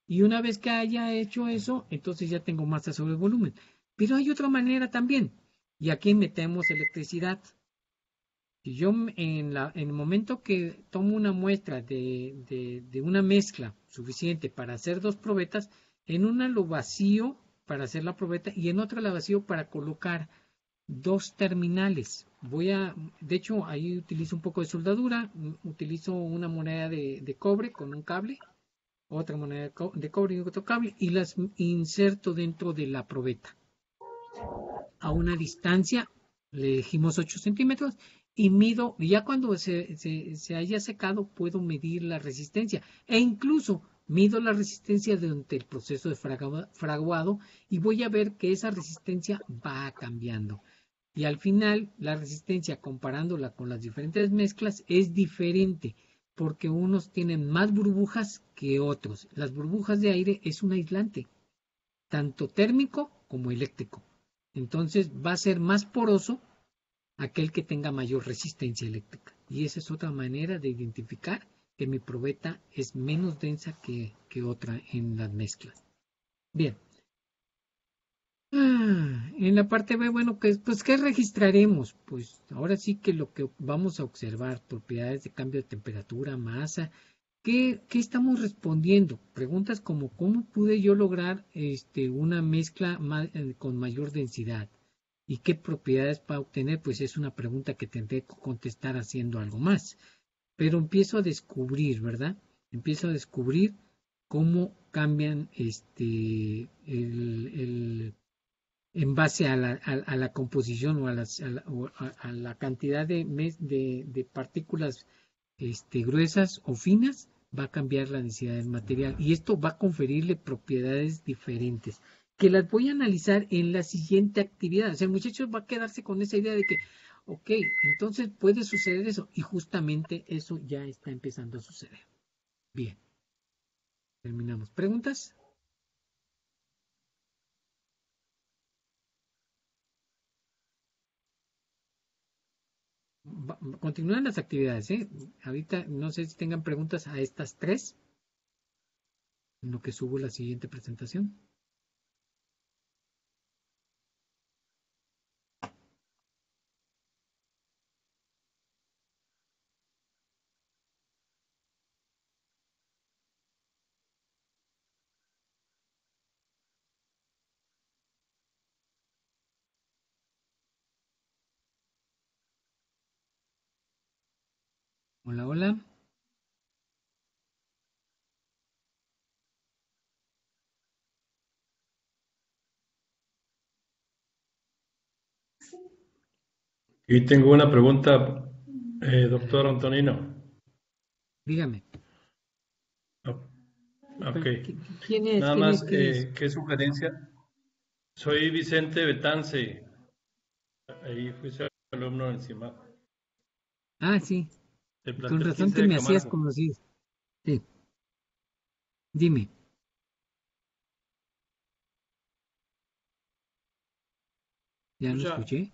Y una vez que haya hecho eso, entonces ya tengo masa sobre el volumen. Pero hay otra manera también. Y aquí metemos electricidad. Si yo en el momento que tomo una muestra de una mezcla suficiente para hacer 2 probetas, en una lo vacío para hacer la probeta y en otra la vacío para colocar 2 terminales. De hecho, ahí utilizo un poco de soldadura, utilizo una moneda de cobre con un cable, otra moneda de cobre y otro cable, y las inserto dentro de la probeta a una distancia, le dijimos 8 centímetros, y mido, ya cuando se haya secado puedo medir la resistencia, e incluso mido la resistencia durante el proceso de fraguado y voy a ver que esa resistencia va cambiando. Y al final la resistencia, comparándola con las diferentes mezclas, es diferente, porque unos tienen más burbujas que otros. Las burbujas de aire es un aislante, tanto térmico como eléctrico. Entonces va a ser más poroso aquel que tenga mayor resistencia eléctrica. Y esa es otra manera de identificar que mi probeta es menos densa que otra en las mezclas. Bien. En la parte B, bueno, pues, ¿qué registraremos? Pues ahora sí que lo que vamos a observar, propiedades de cambio de temperatura, masa, ¿qué estamos respondiendo? Preguntas como, ¿cómo pude yo lograr una mezcla con mayor densidad? ¿Y qué propiedades para obtener? Pues es una pregunta que tendré que contestar haciendo algo más. Pero empiezo a descubrir, ¿verdad? Empiezo a descubrir cómo cambian en base a la composición o a la cantidad de partículas gruesas o finas, va a cambiar la densidad del material y esto va a conferirle propiedades diferentes que las voy a analizar en la siguiente actividad. O sea, el muchacho va a quedarse con esa idea de que, ok, entonces puede suceder eso y justamente eso ya está empezando a suceder. Bien, terminamos. ¿Preguntas? Continúan las actividades, ¿eh? Ahorita no sé si tengan preguntas a estas tres, en lo que subo la siguiente presentación. Hola, hola. Y tengo una pregunta, doctor Antonino. Dígame. Ok. ¿Quién es? Nada ¿Quién más, es? ¿Quién es? ¿qué sugerencia? Soy Vicente Betance. Ahí fui su alumno en CIMAC. Ah, sí. Del Con plantel razón 15 te de me hacías Camargo. conocido. Sí. Dime. Ya lo Escucha. escuché.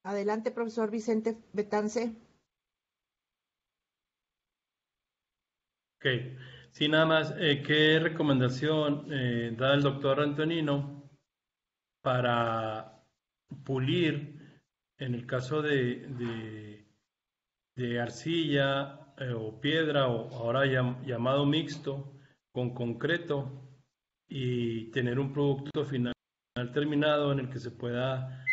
Adelante, profesor Vicente Betance. Ok. Sí, nada más, ¿qué recomendación da el doctor Antonino para pulir en el caso de arcilla o piedra o ahora llamado mixto con concreto y tener un producto final terminado en el que se pueda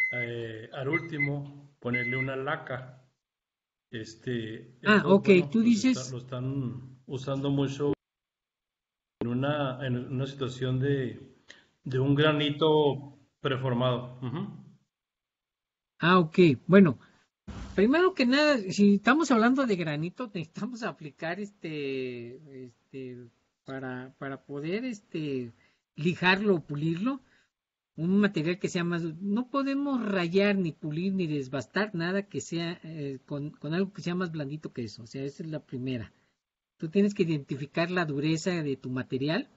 al último ponerle una laca? Ah, Esto, ok. bueno, Tú dices, lo están usando mucho en una situación de un granito preformado. ok. Bueno, primero que nada, si estamos hablando de granito, necesitamos aplicar para poder lijarlo o pulirlo, un material que sea más, no podemos rayar ni pulir ni desbastar nada que sea con algo que sea más blandito que eso. O sea, esa es la primera. Tú tienes que identificar la dureza de tu material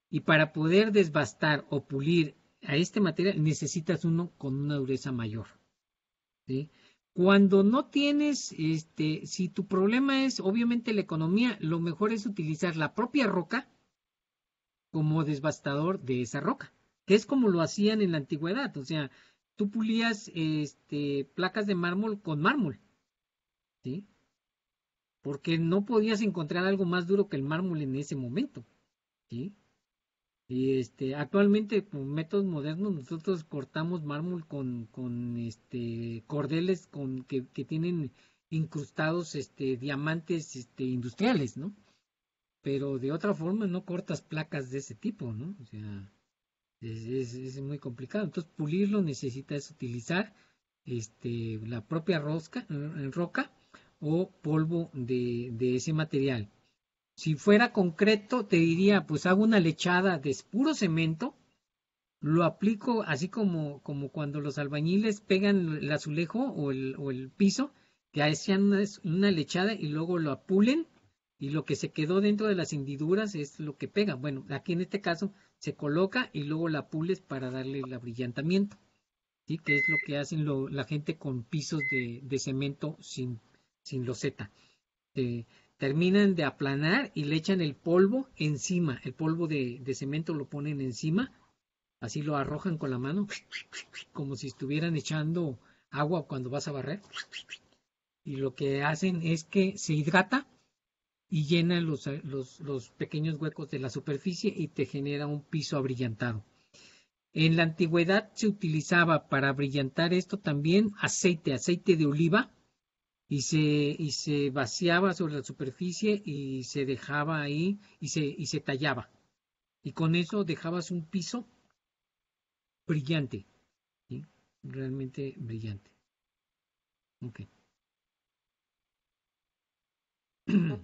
y para poder desbastar o pulir a este material necesitas uno con una dureza mayor. ¿Sí? Cuando no tienes, si tu problema es obviamente la economía, lo mejor es utilizar la propia roca como desbastador de esa roca, que es como lo hacían en la antigüedad. O sea, tú pulías placas de mármol con mármol, ¿sí? Porque no podías encontrar algo más duro que el mármol en ese momento, ¿sí? Y actualmente con métodos modernos nosotros cortamos mármol con cordeles que tienen incrustados diamantes industriales, ¿no? Pero de otra forma no cortas placas de ese tipo, ¿no? O sea, es muy complicado. Entonces pulirlo necesitas utilizar la propia roca o polvo de ese material. Si fuera concreto, te diría, pues hago una lechada de puro cemento, lo aplico así como cuando los albañiles pegan el azulejo o el piso, que hacían una lechada y luego lo apulen y lo que se quedó dentro de las hendiduras es lo que pega. Bueno, aquí en este caso se coloca y luego la pules para darle el abrillantamiento, ¿sí? Que es lo que hacen la gente con pisos de cemento sin loseta. terminan de aplanar y le echan el polvo encima, el polvo de cemento lo ponen encima, así lo arrojan con la mano, como si estuvieran echando agua cuando vas a barrer, y lo que hacen es que se hidrata y llena los pequeños huecos de la superficie y te genera un piso abrillantado. En la antigüedad se utilizaba para brillantar esto también aceite de oliva, y se vaciaba sobre la superficie y se dejaba ahí y se tallaba. Y con eso dejabas un piso brillante, ¿sí? Realmente brillante. Okay.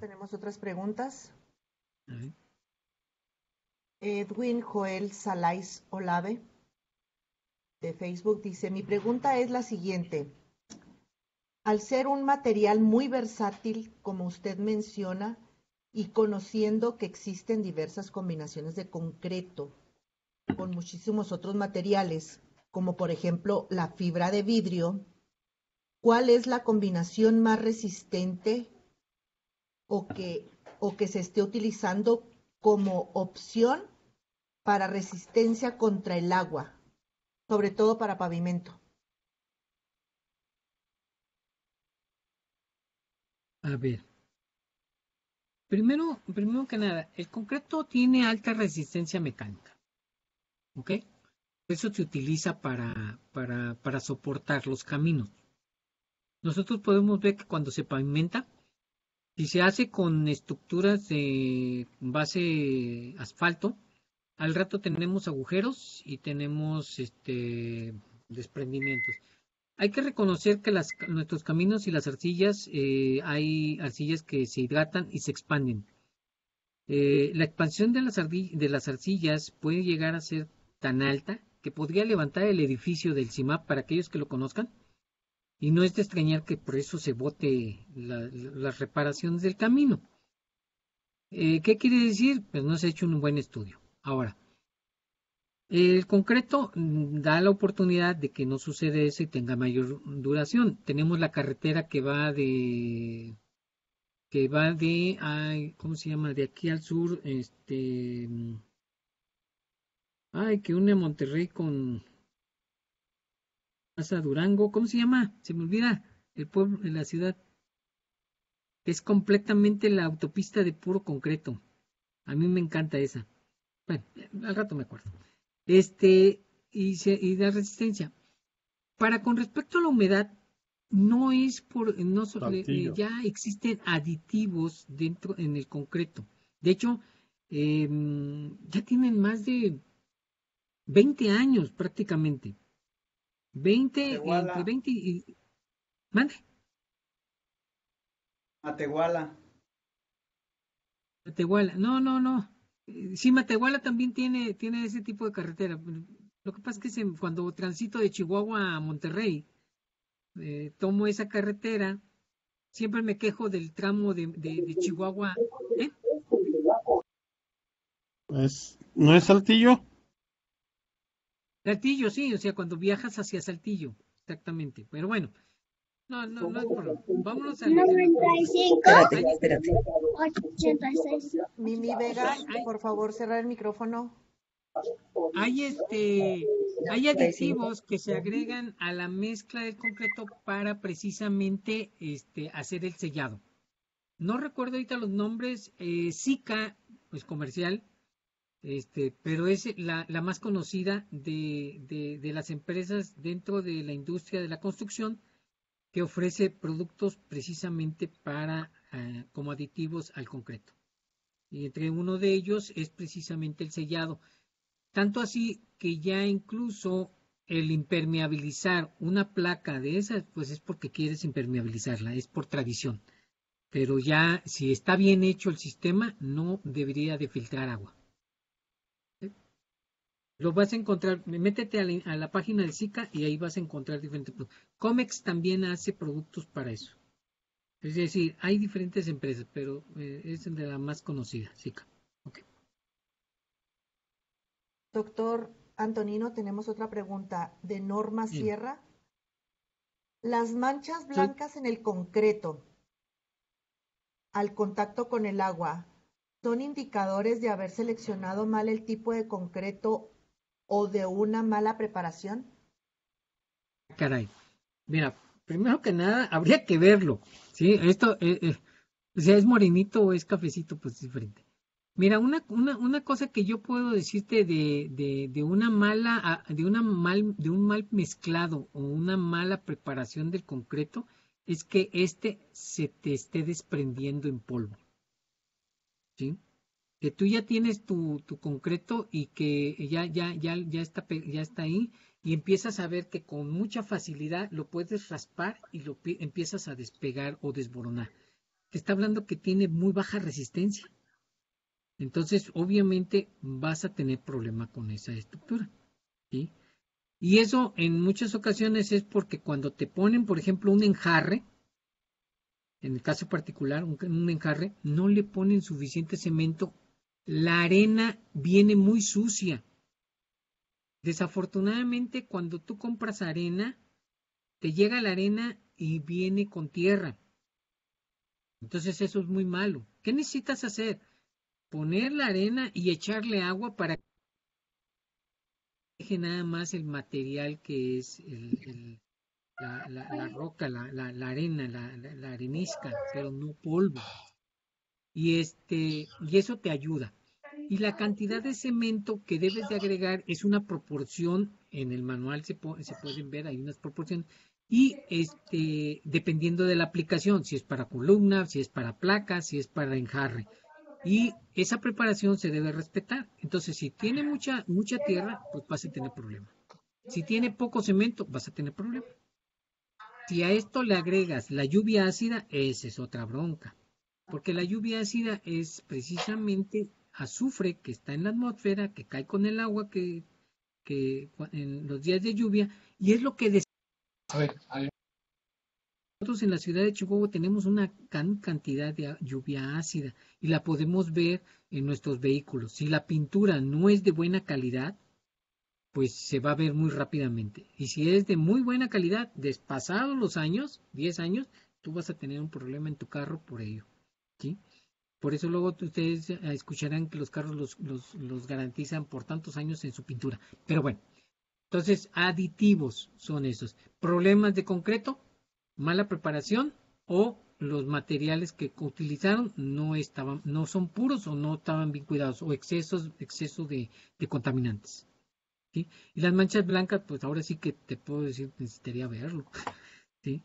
Tenemos otras preguntas. A ver. Edwin Joel Salais Olave de Facebook dice, mi pregunta es la siguiente. Al ser un material muy versátil, como usted menciona, y conociendo que existen diversas combinaciones de concreto con muchísimos otros materiales, como por ejemplo la fibra de vidrio, ¿cuál es la combinación más resistente o que se esté utilizando como opción para resistencia contra el agua, sobre todo para pavimento? A ver. Primero que nada, el concreto tiene alta resistencia mecánica, ¿ok? Eso se utiliza para soportar los caminos. Nosotros podemos ver que cuando se pavimenta, si se hace con estructuras de base asfalto, al rato tenemos agujeros y tenemos desprendimientos. Hay que reconocer que nuestros caminos y las arcillas, hay arcillas que se hidratan y se expanden. La expansión de las arcillas puede llegar a ser tan alta que podría levantar el edificio del CIMAP para aquellos que lo conozcan. Y no es de extrañar que por eso se bote las reparaciones del camino. ¿Qué quiere decir? Pues no se ha hecho un buen estudio. Ahora, el concreto da la oportunidad de que no suceda eso y tenga mayor duración. Tenemos la carretera ay, ¿cómo se llama? De aquí al sur, que une a Monterrey con hasta Durango, ¿cómo se llama? Se me olvida el pueblo, la ciudad. Es completamente la autopista de puro concreto. A mí me encanta esa. Bueno, al rato me acuerdo. Y la resistencia. Con respecto a la humedad, no es ya existen aditivos dentro en el concreto. De hecho, ya tienen más de 20 años prácticamente. Entre 20 y... ¿Mande? Matehuala. Matehuala. No. Sí, Matehuala también tiene ese tipo de carretera. Lo que pasa es que cuando transito de Chihuahua a Monterrey, tomo esa carretera, siempre me quejo del tramo de Chihuahua. ¿Eh? ¿No es Saltillo? Saltillo, sí, o sea, cuando viajas hacia Saltillo, exactamente. Pero bueno, no es problema. Vámonos a... 95. Espérate. 86. Mimi Vega, por favor, cerrar el micrófono. Hay aditivos que se agregan a la mezcla del concreto para precisamente hacer el sellado. No recuerdo ahorita los nombres, Sika, pues comercial, pero es la más conocida de las empresas dentro de la industria de la construcción que ofrece productos precisamente para como aditivos al concreto. Y entre uno de ellos es precisamente el sellado. Tanto así que ya incluso el impermeabilizar una placa de esas, pues es porque quieres impermeabilizarla, es por tradición. Pero ya si está bien hecho el sistema, no debería de filtrar agua. Lo vas a encontrar, métete a la página de Sika y ahí vas a encontrar diferentes productos. Comex también hace productos para eso. Es decir, hay diferentes empresas, pero es de la más conocida, Sika. Okay. Doctor Antonino, tenemos otra pregunta de Norma Sierra. Las manchas blancas en el concreto, al contacto con el agua, ¿son indicadores de haber seleccionado mal el tipo de concreto o de una mala preparación? Caray. Mira, primero que nada, habría que verlo. ¿Sí? Esto, o sea, es morenito o es cafecito, pues es diferente. Mira, una cosa que yo puedo decirte de una mala, de un mal mezclado o una mala preparación del concreto es que se te esté desprendiendo en polvo, ¿sí? Que tú ya tienes tu concreto y que ya está ahí y empiezas a ver que con mucha facilidad lo puedes raspar y empiezas a despegar o desboronar. Te está hablando que tiene muy baja resistencia. Entonces, obviamente, vas a tener problema con esa estructura, ¿sí? Y eso en muchas ocasiones es porque cuando te ponen, por ejemplo, un enjarre, en el caso particular, un enjarre, no le ponen suficiente cemento, la arena viene muy sucia. Desafortunadamente, cuando tú compras arena, te llega la arena y viene con tierra. Entonces eso es muy malo. ¿Qué necesitas hacer? Poner la arena y echarle agua para que deje nada más el material que es la roca, la arena, la arenisca, pero no polvo. Y eso te ayuda. Y la cantidad de cemento que debes de agregar es una proporción, en el manual se pueden ver, hay unas proporciones, y dependiendo de la aplicación, si es para columna, si es para placa, si es para enjarre. Y esa preparación se debe respetar. Entonces, si tiene mucha tierra, pues vas a tener problemas. Si tiene poco cemento, vas a tener problemas. Si a esto le agregas la lluvia ácida, esa es otra bronca. Porque la lluvia ácida es precisamente azufre que está en la atmósfera, que cae con el agua que en los días de lluvia, y es lo que nosotros en la ciudad de Chihuahua tenemos una cantidad de lluvia ácida y la podemos ver en nuestros vehículos. Si la pintura no es de buena calidad, pues se va a ver muy rápidamente. Y si es de muy buena calidad, despasados los años, 10 años, tú vas a tener un problema en tu carro por ello, ¿sí? Por eso luego ustedes escucharán que los carros los garantizan por tantos años en su pintura. Pero bueno, entonces aditivos son esos. Problemas de concreto, mala preparación o los materiales que utilizaron no son puros o no estaban bien cuidados o exceso de contaminantes. ¿Sí? Y las manchas blancas, pues ahora sí que te puedo decir, necesitaría verlo. ¿Sí?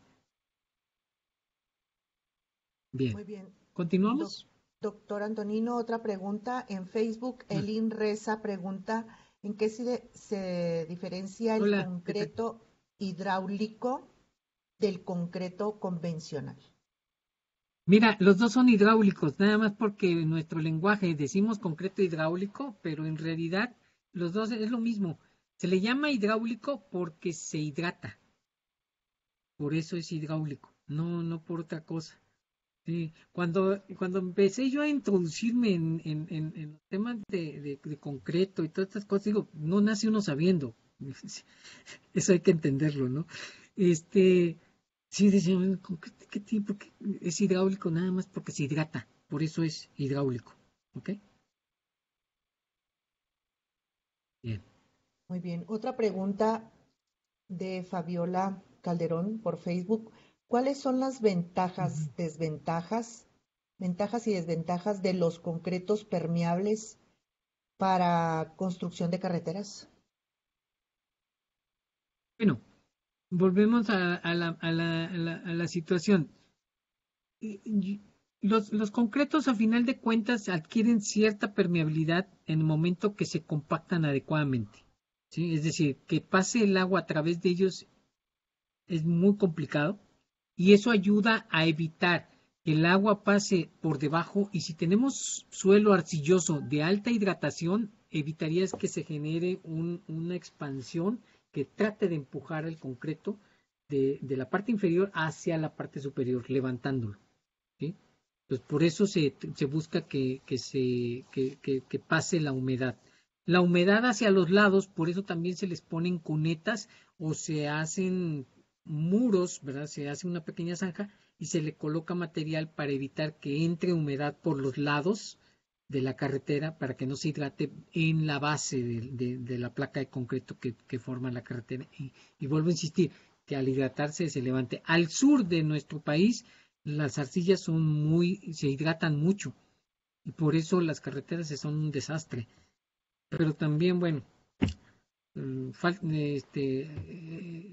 Bien. Muy bien. ¿Continuamos? Doctor Antonino, otra pregunta. En Facebook, Elin Reza pregunta, ¿en qué se diferencia el concreto hidráulico del concreto convencional? Mira, los dos son hidráulicos, nada más porque en nuestro lenguaje decimos concreto hidráulico, pero en realidad los dos es lo mismo. Se le llama hidráulico porque se hidrata. Por eso es hidráulico, no por otra cosa. Sí, cuando empecé yo a introducirme en los temas de concreto y todas estas cosas, digo, no nace uno sabiendo. Eso hay que entenderlo, ¿no? Sí, decía, ¿qué tipo? Es hidráulico nada más porque se hidrata, por eso es hidráulico, ¿ok? Bien. Muy bien. Otra pregunta de Fabiola Calderón por Facebook. ¿Cuáles son las ventajas y desventajas de los concretos permeables para construcción de carreteras? Bueno, volvemos a la situación. Los concretos, a final de cuentas, adquieren cierta permeabilidad en el momento que se compactan adecuadamente, ¿sí? Es decir, que pase el agua a través de ellos es muy complicado y eso ayuda a evitar que el agua pase por debajo, y si tenemos suelo arcilloso de alta hidratación, evitarías que se genere una expansión que trate de empujar el concreto de la parte inferior hacia la parte superior, levantándolo, ¿sí? Pues por eso se busca que pase la humedad. La humedad hacia los lados, por eso también se les ponen cunetas o se hacen muros, ¿verdad? Se hace una pequeña zanja y se le coloca material para evitar que entre humedad por los lados de la carretera para que no se hidrate en la base de la placa de concreto que forma la carretera. Y vuelvo a insistir, que al hidratarse se levante. Al sur de nuestro país, las arcillas se hidratan mucho y por eso las carreteras son un desastre. Pero también, bueno,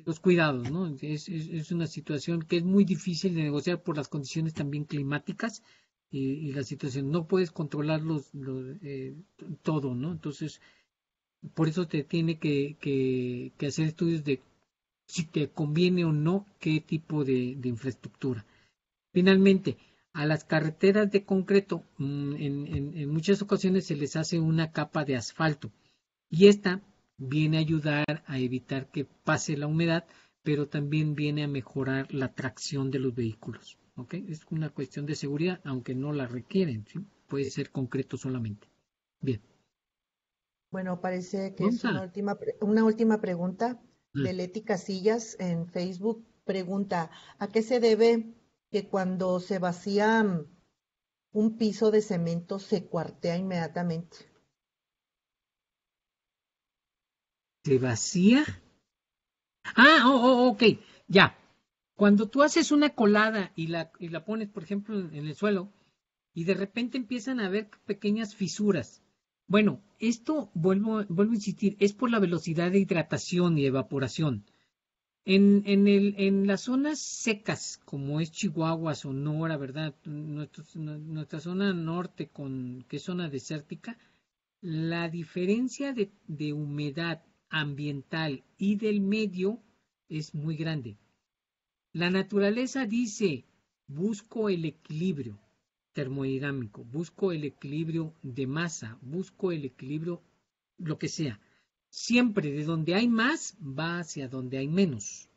los cuidados, ¿no? Es una situación que es muy difícil de negociar por las condiciones también climáticas y la situación. No puedes controlar todo, ¿no? Entonces, por eso te tiene que hacer estudios de si te conviene o no qué tipo de infraestructura. Finalmente, a las carreteras de concreto, en muchas ocasiones se les hace una capa de asfalto y esta viene a ayudar a evitar que pase la humedad, pero también viene a mejorar la tracción de los vehículos. ¿Ok? Es una cuestión de seguridad, aunque no la requieren, ¿sí? Puede ser concreto solamente. Bien. Bueno, parece que Vamos es una última pregunta de Leti Casillas en Facebook. Pregunta, ¿a qué se debe que cuando se vacía un piso de cemento se cuartea inmediatamente? ¿Se vacía? Ok, ya. Cuando tú haces una colada y la pones, por ejemplo, en el suelo, y de repente empiezan a haber pequeñas fisuras. Bueno, esto, vuelvo a insistir, es por la velocidad de hidratación y evaporación. En las zonas secas, como es Chihuahua, Sonora, ¿verdad? Nuestra zona norte, que es zona desértica, la diferencia de humedad ambiental y del medio es muy grande. La naturaleza dice, busco el equilibrio termodinámico, busco el equilibrio de masa, busco el equilibrio, lo que sea. Siempre de donde hay más va hacia donde hay menos.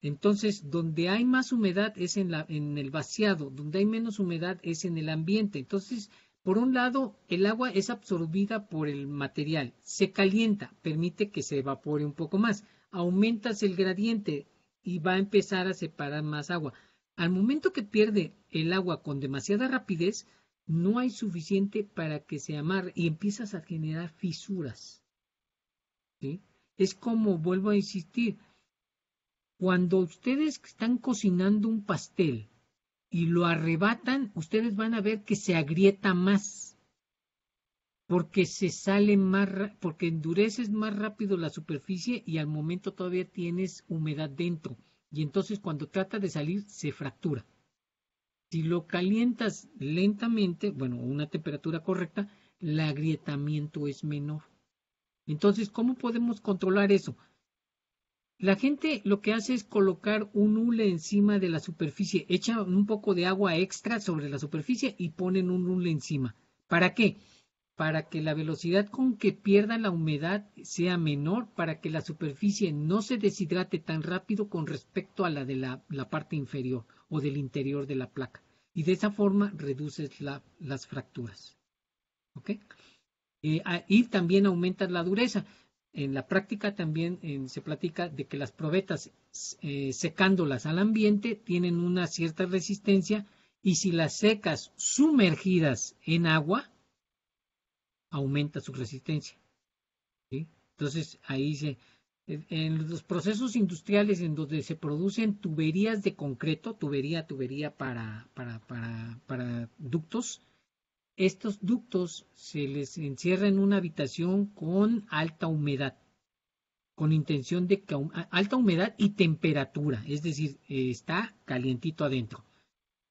Entonces, donde hay más humedad es en el vaciado, donde hay menos humedad es en el ambiente. Entonces, por un lado, el agua es absorbida por el material, se calienta, permite que se evapore un poco más, aumentas el gradiente y va a empezar a separar más agua. Al momento que pierde el agua con demasiada rapidez, no hay suficiente para que se amarre y empiezas a generar fisuras. ¿Sí? Es como, vuelvo a insistir, cuando ustedes están cocinando un pastel y lo arrebatan, ustedes van a ver que se agrieta más, porque porque endureces más rápido la superficie y al momento todavía tienes humedad dentro. Y entonces cuando trata de salir se fractura. Si lo calientas lentamente, bueno, a una temperatura correcta, el agrietamiento es menor. Entonces, ¿cómo podemos controlar eso? La gente lo que hace es colocar un hule encima de la superficie, echa un poco de agua extra sobre la superficie y ponen un hule encima. ¿Para qué? Para que la velocidad con que pierda la humedad sea menor, para que la superficie no se deshidrate tan rápido con respecto a la de la parte inferior o del interior de la placa. Y de esa forma reduces las fracturas. ¿Ok? Y también aumentas la dureza. En la práctica también se platica de que las probetas, secándolas al ambiente, tienen una cierta resistencia y si las secas sumergidas en agua, aumenta su resistencia. ¿Sí? Entonces, en los procesos industriales en donde se producen tuberías de concreto, tubería para ductos, estos ductos se les encierra en una habitación con alta humedad, con intención de que alta humedad y temperatura, es decir, está calientito adentro,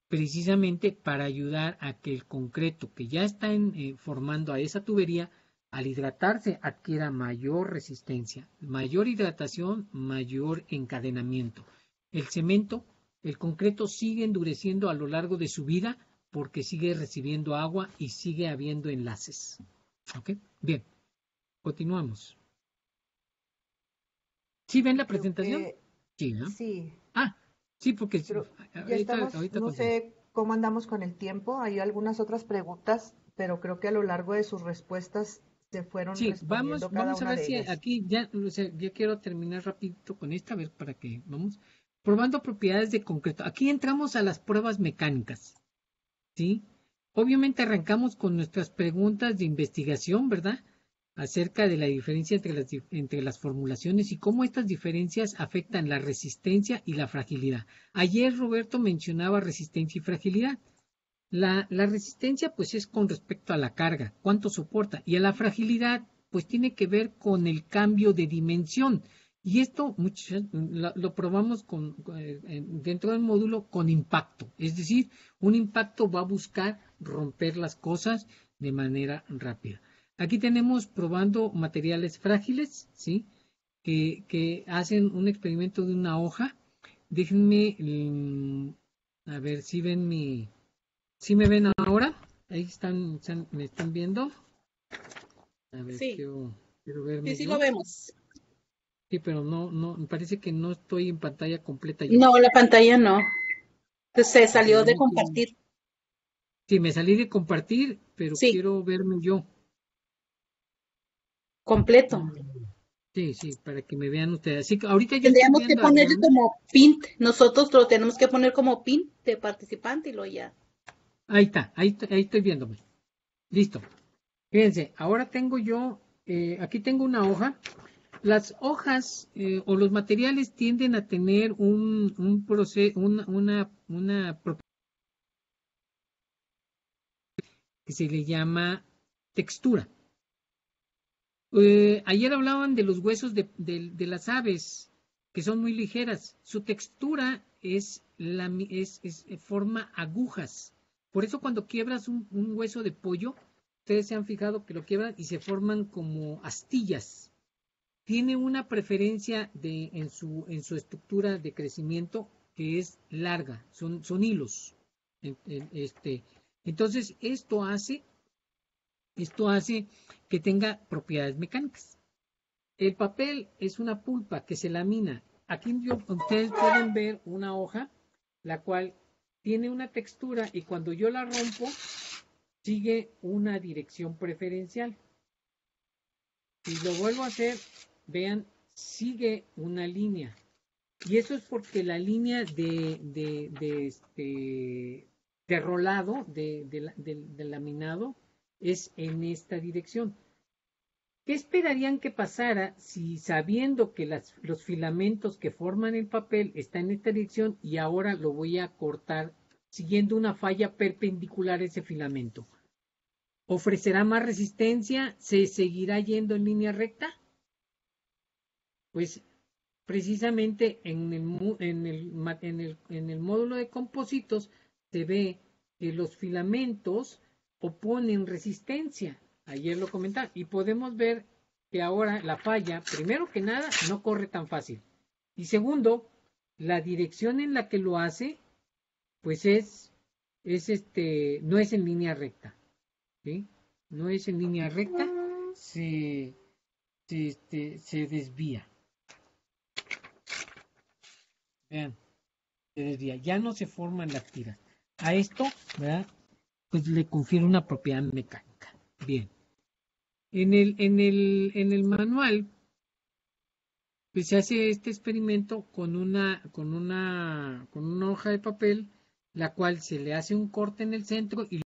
precisamente para ayudar a que el concreto que ya está formando a esa tubería, al hidratarse adquiera mayor resistencia, mayor hidratación, mayor encadenamiento. El concreto sigue endureciendo a lo largo de su vida porque sigue recibiendo agua y sigue habiendo enlaces. ¿Ok? Bien, continuamos. ¿Sí ven la presentación? Sí, ¿no? Sí. Sí, porque pero ya estamos, no sé cómo andamos con el tiempo. Hay algunas otras preguntas, pero creo que a lo largo de sus respuestas se fueron respondiendo cada vamos a una ver de si ellas. aquí ya quiero terminar rapidito con esta, a ver para que vamos. probando propiedades de concreto. Aquí entramos a las pruebas mecánicas, ¿sí? Obviamente arrancamos con nuestras preguntas de investigación, ¿verdad? Acerca de la diferencia entre las formulaciones y cómo estas diferencias afectan la resistencia y la fragilidad. Ayer Roberto mencionaba resistencia y fragilidad. La resistencia pues es con respecto a la carga, cuánto soporta, y a la fragilidad pues tiene que ver con el cambio de dimensión. Y esto lo probamos dentro del módulo con impacto, es decir, un impacto va a buscar romper las cosas de manera rápida. Aquí tenemos probando materiales frágiles, ¿sí? Que hacen un experimento de una hoja. Déjenme, a ver si ven ¿sí me ven ahora? Ahí me están viendo. A ver, Sí, quiero verme sí yo. lo vemos. Sí, pero no, me parece que no estoy en pantalla completa yo. No, la pantalla no. Se salió de Seguramente- compartir. Sí, me salí de compartir, pero Sí, quiero verme yo. completo. Sí, para que me vean ustedes. Así que ahorita yo estoy Tendríamos que viendo a poner Adriana. como pin. Nosotros lo tenemos que poner como pin de participante y lo ya. Ahí está, ahí estoy viéndome. Listo. Fíjense, ahora tengo yo, aquí tengo una hoja. Las hojas o los materiales tienden a tener un proceso, una propiedad que se le llama textura. Ayer hablaban de los huesos de las aves, que son muy ligeras. Su textura forma agujas. Por eso cuando quiebras un hueso de pollo, ustedes se han fijado que lo quiebran y se forman como astillas. Tiene una preferencia en su estructura de crecimiento que es larga, son hilos. Entonces, esto hace que tenga propiedades mecánicas. El papel es una pulpa que se lamina. Aquí ustedes pueden ver una hoja, la cual tiene una textura y cuando yo la rompo, sigue una dirección preferencial. Si lo vuelvo a hacer, vean, sigue una línea. Y eso es porque la línea de rolado, de laminado, es en esta dirección. ¿Qué esperarían que pasara si sabiendo que los filamentos que forman el papel están en esta dirección y ahora lo voy a cortar siguiendo una falla perpendicular a ese filamento? ¿Ofrecerá más resistencia? ¿Se seguirá yendo en línea recta? Pues precisamente en el módulo de compósitos se ve que los filamentos oponen resistencia. Ayer lo comentaba y podemos ver que ahora la falla, primero que nada, no corre tan fácil. Y segundo, la dirección en la que lo hace, pues no es en línea recta. ¿Sí? No es en línea recta, se desvía. Vean, se desvía, ya no se forman las tiras. A esto, ¿verdad? Pues le confiere una propiedad mecánica. Bien. En el manual, pues se hace este experimento con una hoja de papel, la cual se le hace un corte en el centro y